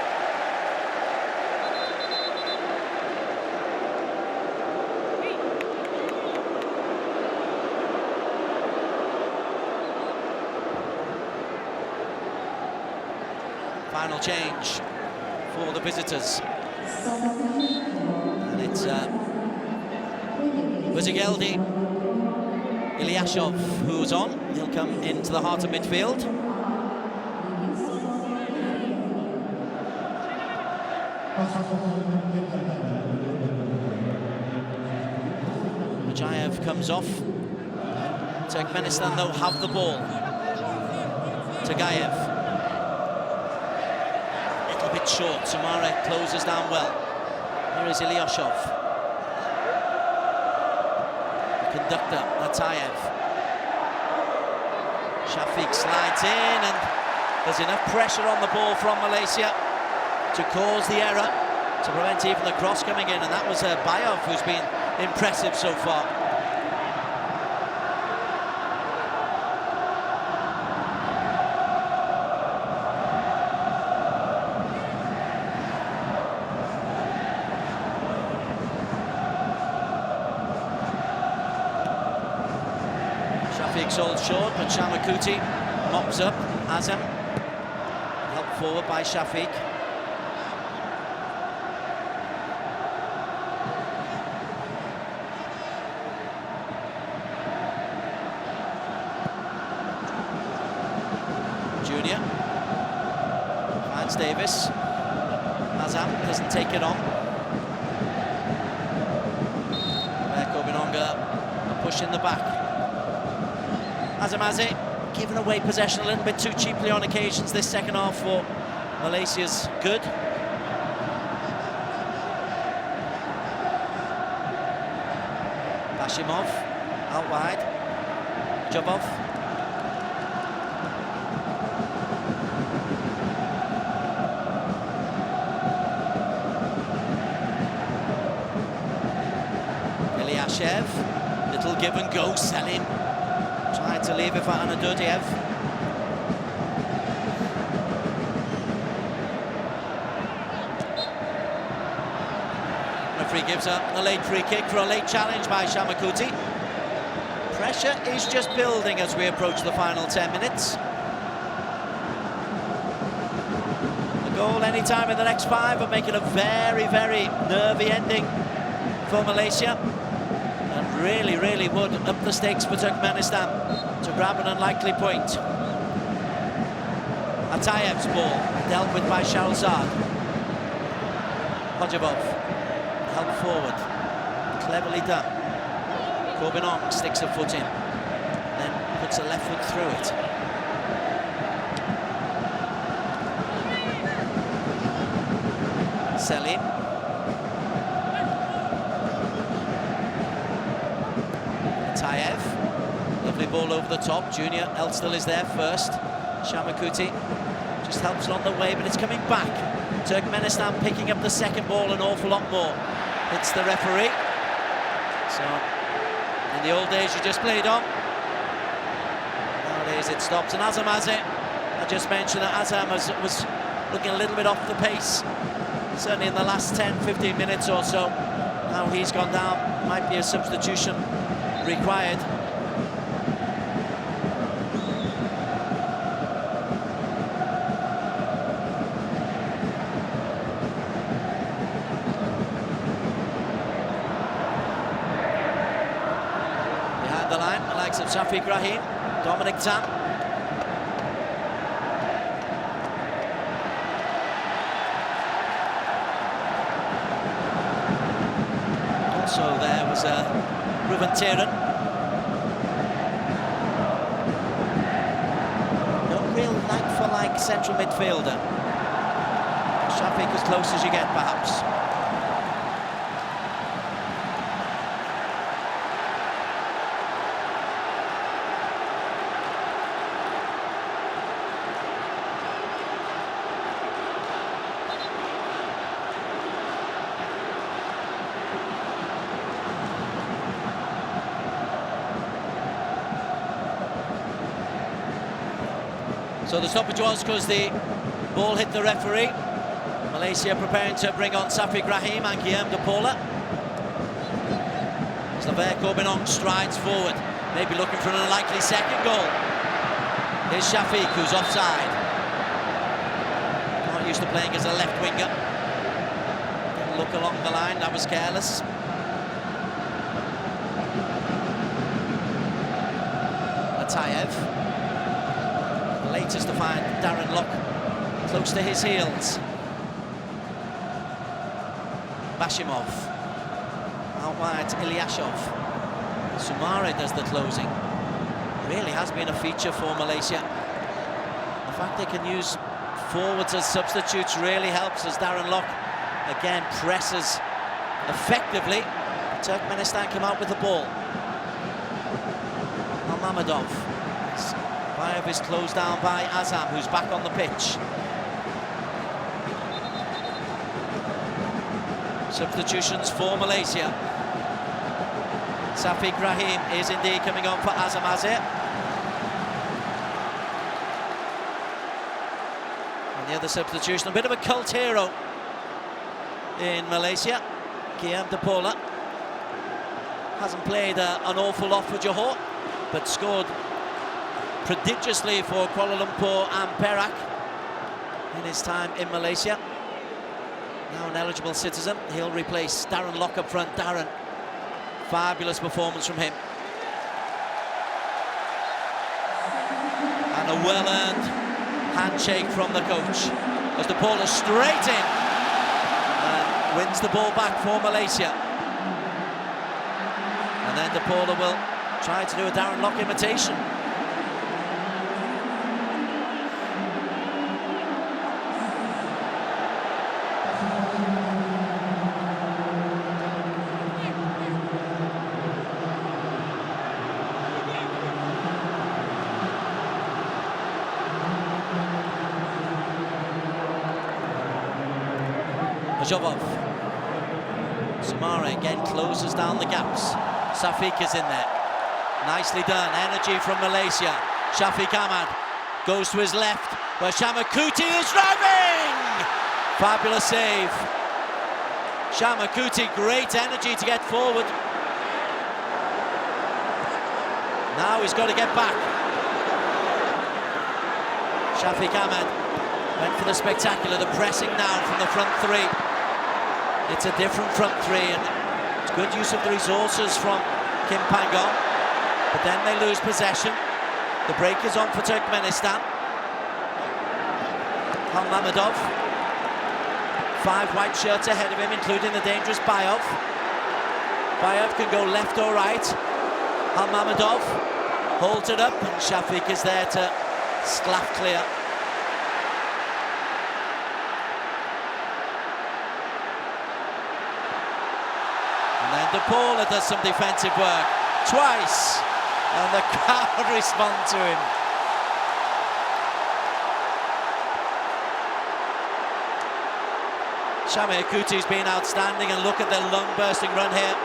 Final change for the visitors. And it's Buzigeldi Ilyashov who's on. He'll come into the heart of midfield. Majayev comes off. Turkmenistan, though, have the ball. Tagayev. A little bit short. Samare closes down well. Here is Ilyashov. The conductor, Natayev. Shafiq slides in, and there's enough pressure on the ball from Malaysia to cause the error, to prevent even the cross coming in, and that was Bayov who's been impressive so far. Shafiq's hold short, but Shamakuti mops up. Azam helped forward by Shafiq. Junior finds Davis. Azam doesn't take it on. Rebecca Binonga, a push in the back. Azamazi giving away possession a little bit too cheaply on occasions this second half for Malaysia's good. Bashimov out wide. Jabov. Ilyashev, little give and go, Selim tried to leave it for Anadurdiev. Referee gives up a late free kick for a late challenge by Shamakuti. Pressure is just building as we approach the final 10 minutes. A goal any time in the next 5 would make it a very, very nervy ending for Malaysia. And really, really would up the stakes for Turkmenistan to grab an unlikely point. Atayev's ball dealt with by Shahrazad. Hodjabov helped forward, cleverly done. Corbinong sticks a foot in, then puts a left foot through it. Selim. Tayev, lovely ball over the top. Junior Elstall is there first. Shamakuti just helps along the way, but it's coming back. Turkmenistan picking up the second ball an awful lot more. It's the referee. So, in the old days you just played on. Nowadays it stops. And Azamazi, I just mentioned that Azam was looking a little bit off the pace, certainly in the last 10-15 minutes or so. Now he's gone down, might be a substitution required. Behind the line, the likes of Shafiq Rahim, Dominic Tan. Also there was Ruben Tieran. No real like-for-like central midfielder. Shafiq as close as you get, perhaps. So the stoppage was because the ball hit the referee. Malaysia preparing to bring on Shafiq Rahim and Guillaume de Paula. Slaver Corbinong strides forward, maybe looking for an unlikely second goal. Here's Shafiq, who's offside. used to playing as a left winger. Didn't look along the line, that was careless. Atayev, the latest to find Darren Lock close to his heels. Bashimov, out wide Ilyashov. Sumare does the closing. Really has been a feature for Malaysia. The fact they can use forwards as substitutes really helps, as Darren Lock again presses effectively. Turkmenistan come out with the ball. Mammadov. Bayev is closed down by Azam, who's back on the pitch. Substitutions for Malaysia. Safiq Rahim is indeed coming on for Azam Azir. And the other substitution, a bit of a cult hero in Malaysia, Guillaume de Paula. Hasn't played an awful lot for Johor, but scored prodigiously for Kuala Lumpur and Perak in his time in Malaysia. Now an eligible citizen, he'll replace Darren Lock up front. Darren, fabulous performance from him. And a well-earned handshake from the coach as De Paula straight in and wins the ball back for Malaysia. And then De Paula will try to do a Darren Lock imitation. Majovov. Sumare again closes down the gaps. Safiq is in there. Nicely done. Energy from Malaysia. Shafiq Ahmad goes to his left, where Shamakuti is driving! Fabulous save. Shamakuti, great energy to get forward. Now he's got to get back. Shafiq Ahmad went for the spectacular, the pressing now from the front three. It's a different front three, and it's good use of the resources from Kim Pangong. But then they lose possession. The break is on for Turkmenistan. Mammadov. 5 white shirts ahead of him, including the dangerous Bayev. Bayev can go left or right. Mammadov holds it up, and Shafiq is there to slaff clear. And then De Paula does some defensive work twice, and the crowd respond to him. Shamaikuti's been outstanding, and look at the lung-bursting run here.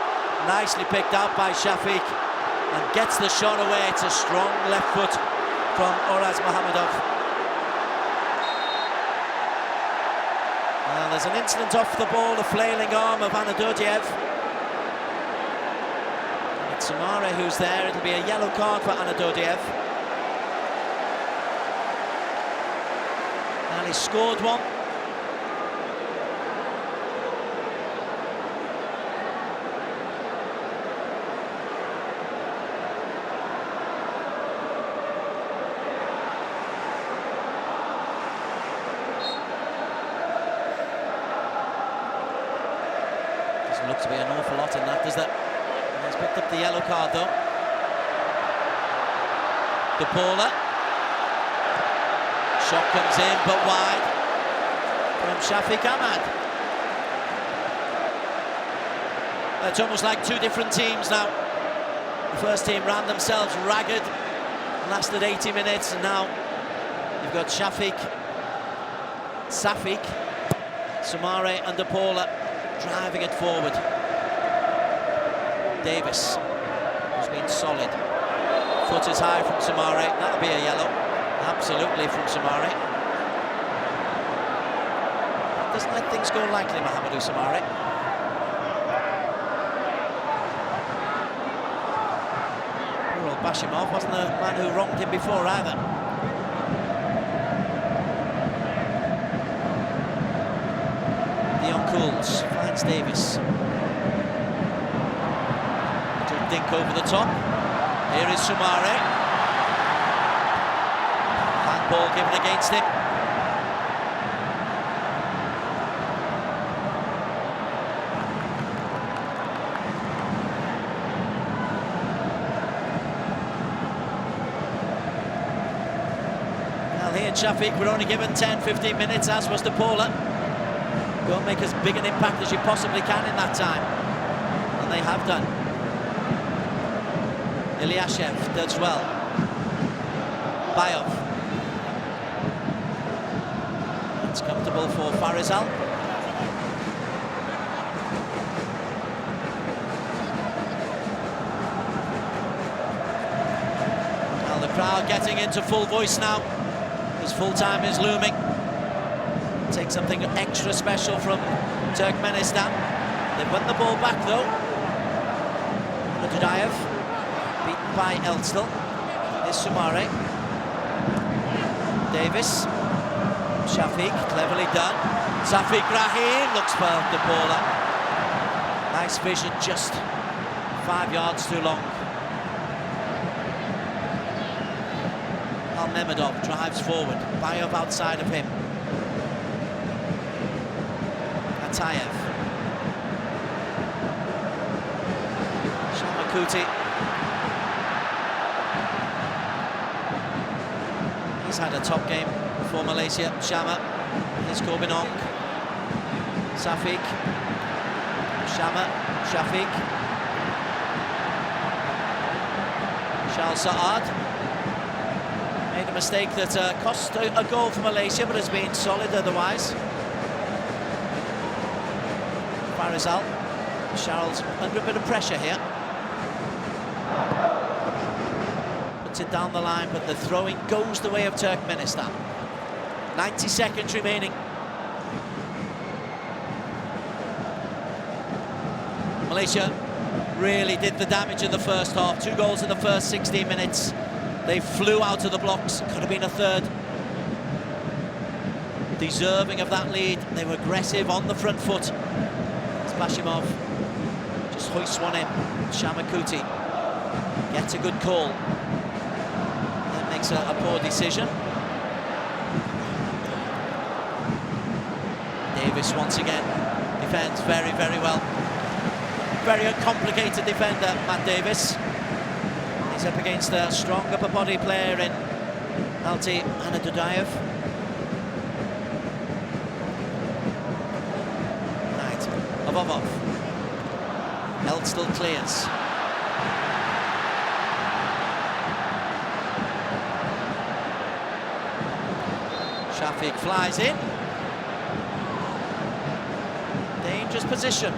Nicely picked out by Shafiq, and gets the shot away. It's a strong left foot from Oraz Mohammadov. Well, there's an incident off the ball, the flailing arm of Anadodiev. It's Sumare who's there. It'll be a yellow card for Anadodiev. And he scored one. Doesn't look to be an awful lot in that, does that? He's picked up the yellow card though. De Paula. Shot comes in, but wide from Shafiq Ahmad. It's almost like two different teams now. The first team ran themselves ragged, lasted 80 minutes, and now you've got Safiq, Sumare and De Paula driving it forward. Davis, who's been solid. Foot is high from Sumare. That'll be a yellow. Absolutely from Sumare. Doesn't let things go lightly, Mohamedou Sumare. Poor old Bashimov wasn't the man who wronged him before either. Cools finds Davis. Little dink over the top. Here is Sumare. Handball given against him. Well, here Shafiq were only given 10-15 minutes, as was Paula. Go and make as big an impact as you possibly can in that time. And they have done. Ilyashev does well. Bayov. It's comfortable for Farizal. Well, the crowd getting into full voice now, as full time is looming. Take something extra special from Turkmenistan. They've won the ball back though. Dudayev beaten by Elstel. Here's Sumare. Davis. Shafiq, cleverly done. Shafiq Rahim looks for the baller. Nice vision, just 5 yards too long. Al-Memedov drives forward. Bayov outside of him. Atayev. Shamakuti. He's had a top game for Malaysia. Shama. Here's Corbinong. Shafiq. Shama. Shafiq. Shal Saad. Made a mistake that cost a goal for Malaysia, but has been solid otherwise. Farizal. Charles under a bit of pressure here. Puts it down the line, but the throwing goes the way of Turkmenistan. 90 seconds remaining. Malaysia really did the damage in the first half. 2 goals in the first 16 minutes. They flew out of the blocks. Could have been a third. Deserving of that lead. They were aggressive on the front foot. Splashimov just hoists one in. Shamakuti gets a good call. Then makes a poor decision. Davis once again defends very, very well. Very uncomplicated defender, Matt Davis. He's up against a strong upper body player in Alti Dudayev. Right, Avovov. Elstel clears. Shafiq flies in. Dangerous position.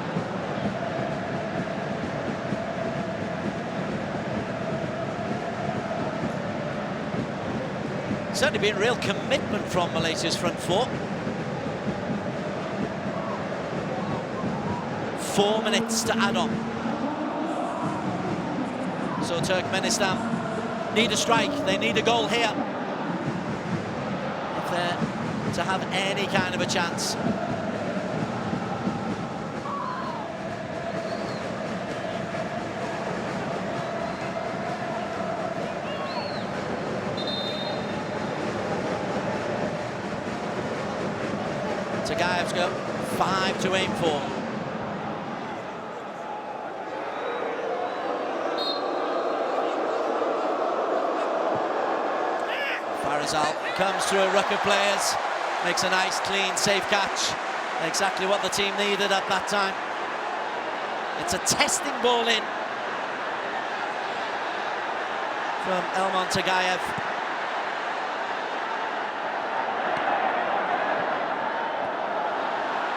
Certainly been real commitment from Malaysia's front four. 4 minutes to add on. So Turkmenistan need a strike, they need a goal here if they're to have any kind of a chance. Tagayev's got 5 to aim for. Farizal comes through a ruck of players, makes a nice, clean, safe catch. Exactly what the team needed at that time. It's a testing ball in from Elmon Tagayev.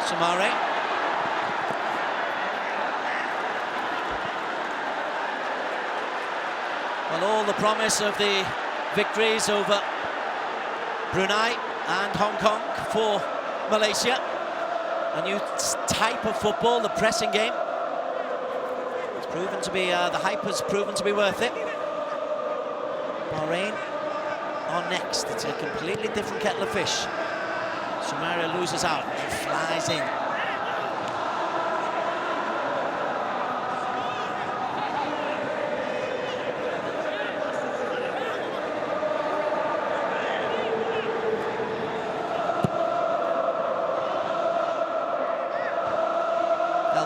Sumare. Well, all the promise of the victories over Brunei and Hong Kong for Malaysia. A new type of football, the pressing game. It's proven to be, the hype has proven to be worth it. Bahrain are next. It's a completely different kettle of fish. Sumare loses out and flies in.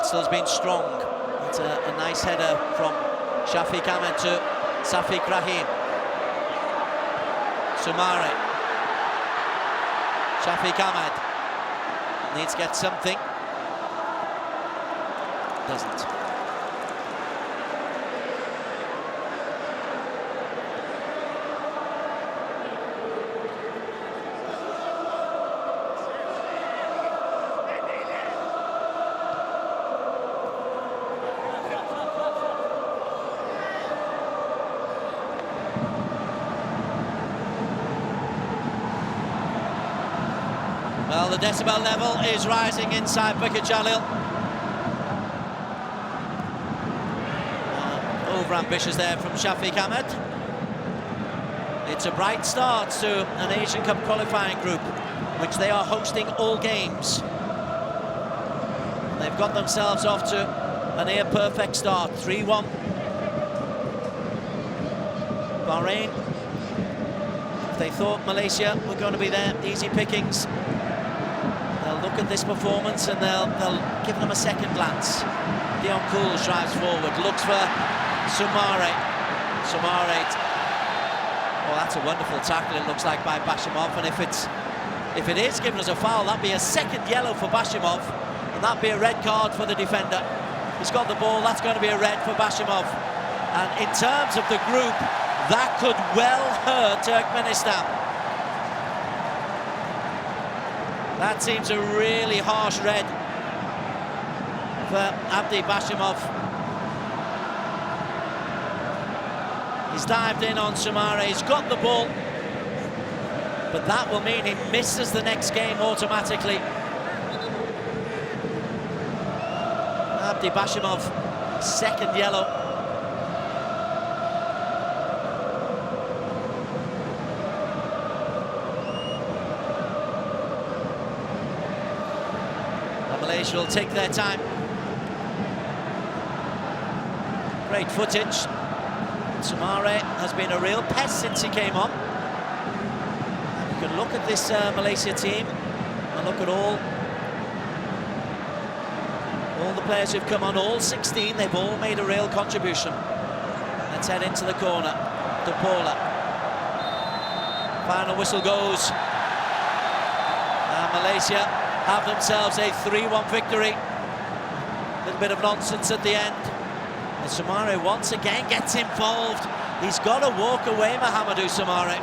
Well, still has been strong. It's a nice header from Shafiq Ahmed to Safiq Rahim. Soumare. Shafiq Ahmed needs to get something. Doesn't. Well, the decibel level is rising inside Bukit Jalil. Over-ambitious there from Shafiq Ahmed. It's a bright start to an Asian Cup qualifying group, which they are hosting all games. They've got themselves off to a near-perfect start, 3-1. Bahrain, if they thought Malaysia were going to be there, easy pickings, they'll look at this performance and they'll give them a second glance. Dion Cools drives forward, looks for Soumare. Soumare. Oh, that's a wonderful tackle, it looks like, by Bashimov. And if it is given as a foul, that'd be a second yellow for Bashimov, and that'd be a red card for the defender. He's got the ball, that's going to be a red for Bashimov. And in terms of the group, that could well hurt Turkmenistan. That seems a really harsh red for Abdi Bashimov. He's dived in on Soumare, he's got the ball, but that will mean he misses the next game automatically. Abdi Bashimov, second yellow. And Malaysia will take their time. Great footage. Soumare has been a real pest since he came on. And you can look at this Malaysia team and look at all the players who've come on, all 16, they've all made a real contribution. Let's head into the corner. De Paula. Final whistle goes. And Malaysia have themselves a 3-1 victory. A little bit of nonsense at the end. And Soumare once again gets involved. He's got to walk away, Mahamadou Soumare.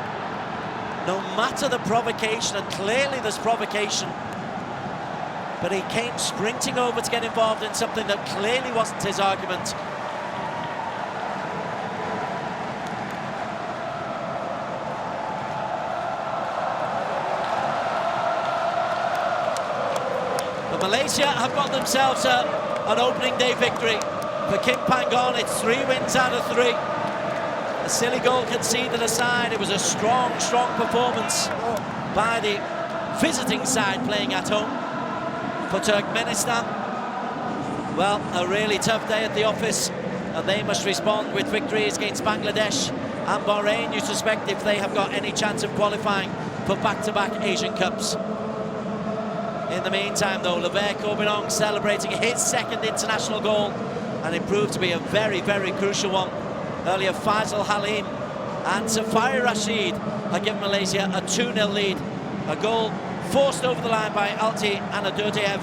No matter the provocation, and clearly there's provocation, but he came sprinting over to get involved in something that clearly wasn't his argument. But Malaysia have got themselves an opening day victory. For Kim Pangong, it's 3 wins out of 3. A silly goal conceded aside, it was a strong, strong performance by the visiting side playing at home. For Turkmenistan, well, a really tough day at the office, and they must respond with victories against Bangladesh and Bahrain, you suspect, if they have got any chance of qualifying for back-to-back Asian Cups. In the meantime, though, Lever Corbinong celebrating his second international goal, and it proved to be a very, very crucial one. Earlier, Faisal Halim and Safari Rashid had given Malaysia a 2-0 lead. A goal forced over the line by Alti Anadurdiev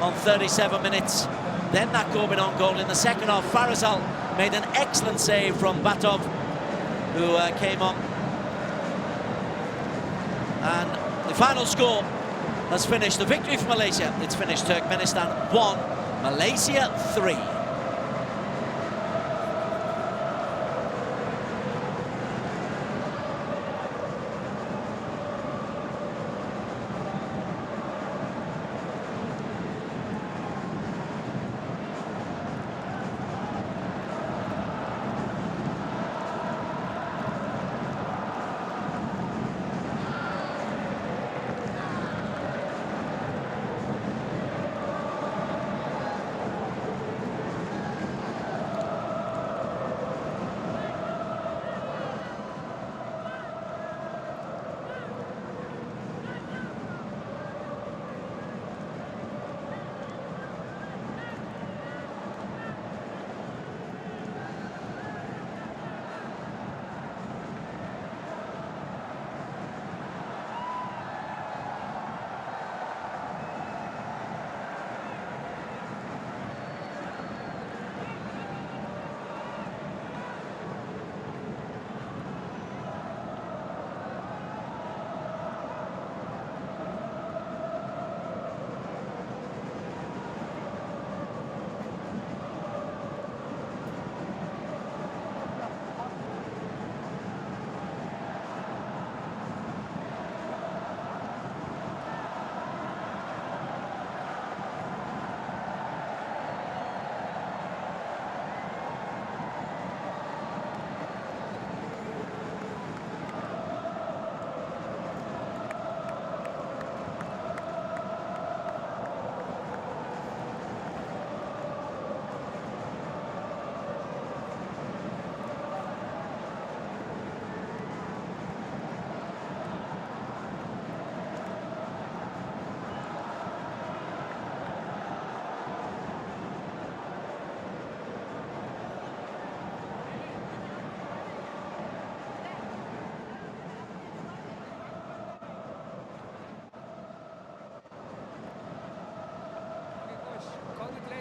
on 37 minutes. Then that Corbinong goal in the second half. Farizal made an excellent save from Batov, who came on. And the final score has finished the victory for Malaysia. It's finished Turkmenistan 1, Malaysia 3.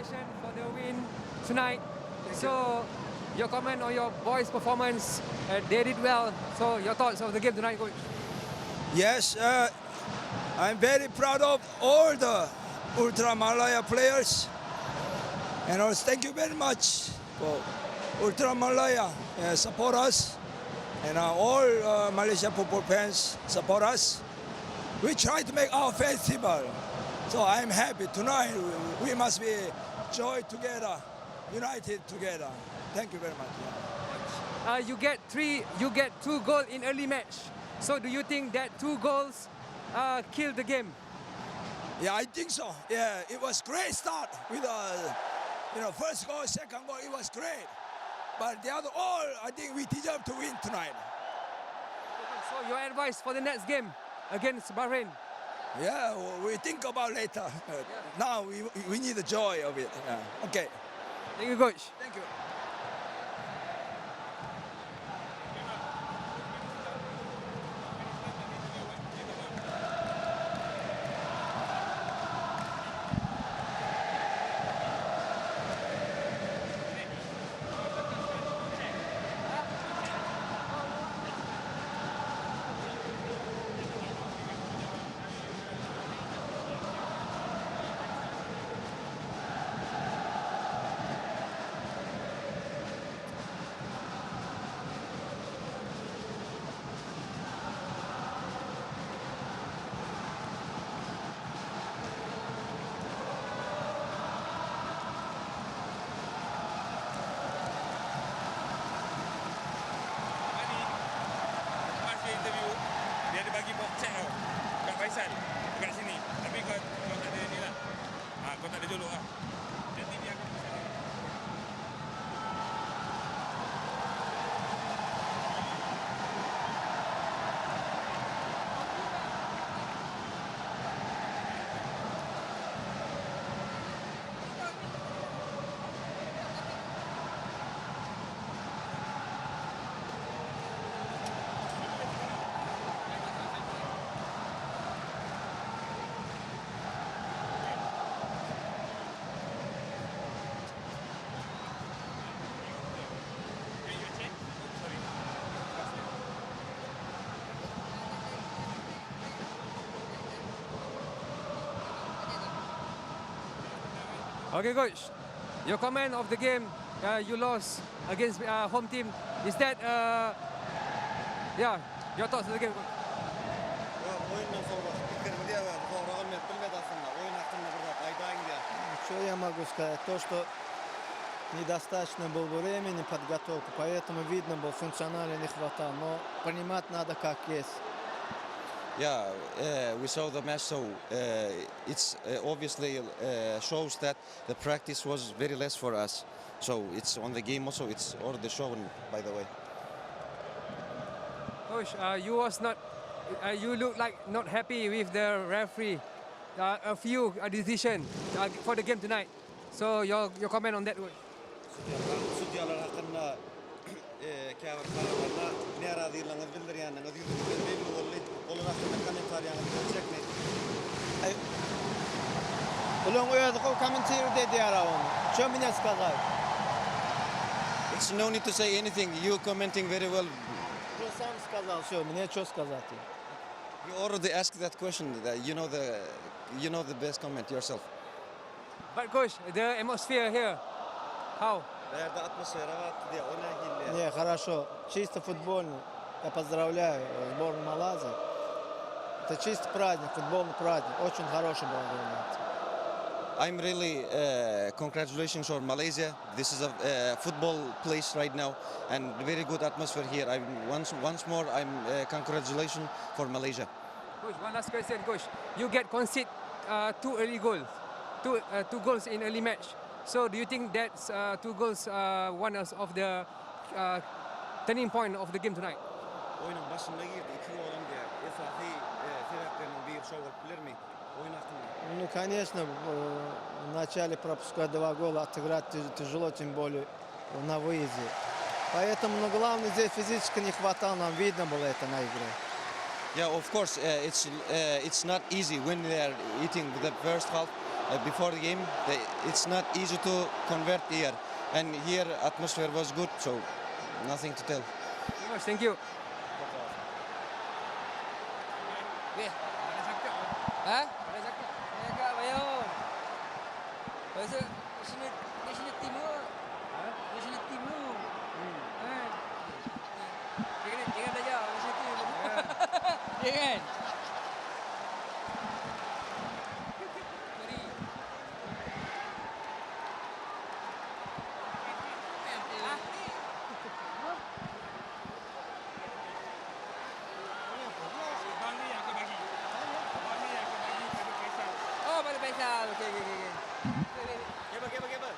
Congratulations for the win tonight. So, your comment on your boys' performance, they did well. So, your thoughts of the game tonight, coach? Yes, I'm very proud of all the Ultra Malaya players. And also thank you very much for Ultra Malaya support us. And all Malaysia football fans support us. We try to make our festival. So I'm happy tonight. We must be joy together, united together. Thank you very much. You get 2 goals in early match. So do you think that 2 goals killed the game? Yeah, I think so. Yeah, it was great start with first goal, second goal. It was great. But the other all, I think we deserve to win tonight. So your advice for the next game against Bahrain? Yeah, we think about later. Now we need the joy of it. Yeah. Okay. Thank you, coach. Thank you. Interview dia ada bagi box check tau kat Faisal dekat sini, tapi kau tak ada ni lah, kau tak ada jolok lah, nanti dia akan pasal. Okay, coach. Your comment of the game, you lost against home team. Is that, your thoughts of the game, coach? Что я могу сказать? То, что недостаточно было времени, подготовку, поэтому видно было, функционально не хватало. Но понимать надо как есть. Yeah, we saw the match, so it's obviously shows that the practice was very less for us. So it's on the game also, it's already shown, by the way. Coach, you look like not happy with the referee. A few decision for the game tonight. So your comment on that, coach? It's no need to say anything. You commenting very well. You already asked that question. You know the best comment yourself. But coach, the atmosphere here, how? Не, хорошо. Чисто футбольный. Я поздравляю сборную Малайзии. Это чисто праздник, футбольный праздник. Очень хороший был момент. I'm really congratulations for Malaysia. This is a football place right now, and very good atmosphere here. Once more, congratulations for Malaysia. Coach, one last question, coach. You get concede 2 early goals, two goals in early match. So do you think that's 2 goals one of the turning point of the game tonight? Ну, конечно, в начале пропускать 2 гола, отыграть тяжело, тем более на выезде. Поэтому, но главное, здесь физически не хватало, нам видно было это на игре. Yeah, of course, it's not easy when they are eating the first half. before the game, it's not easy to convert here. And here atmosphere was good, so nothing to tell. Thank you. Ha? Ada cakap. Saya cakap bayar. Pasal national team tu. Ha? National team tu. Ha. Jangan belajar national team. Ya kan? Sorry. Bang ni yang aku bagi. Bang ni yang aku bagi pada Faisal. Oh, pada Faisal. Okey. Keeper.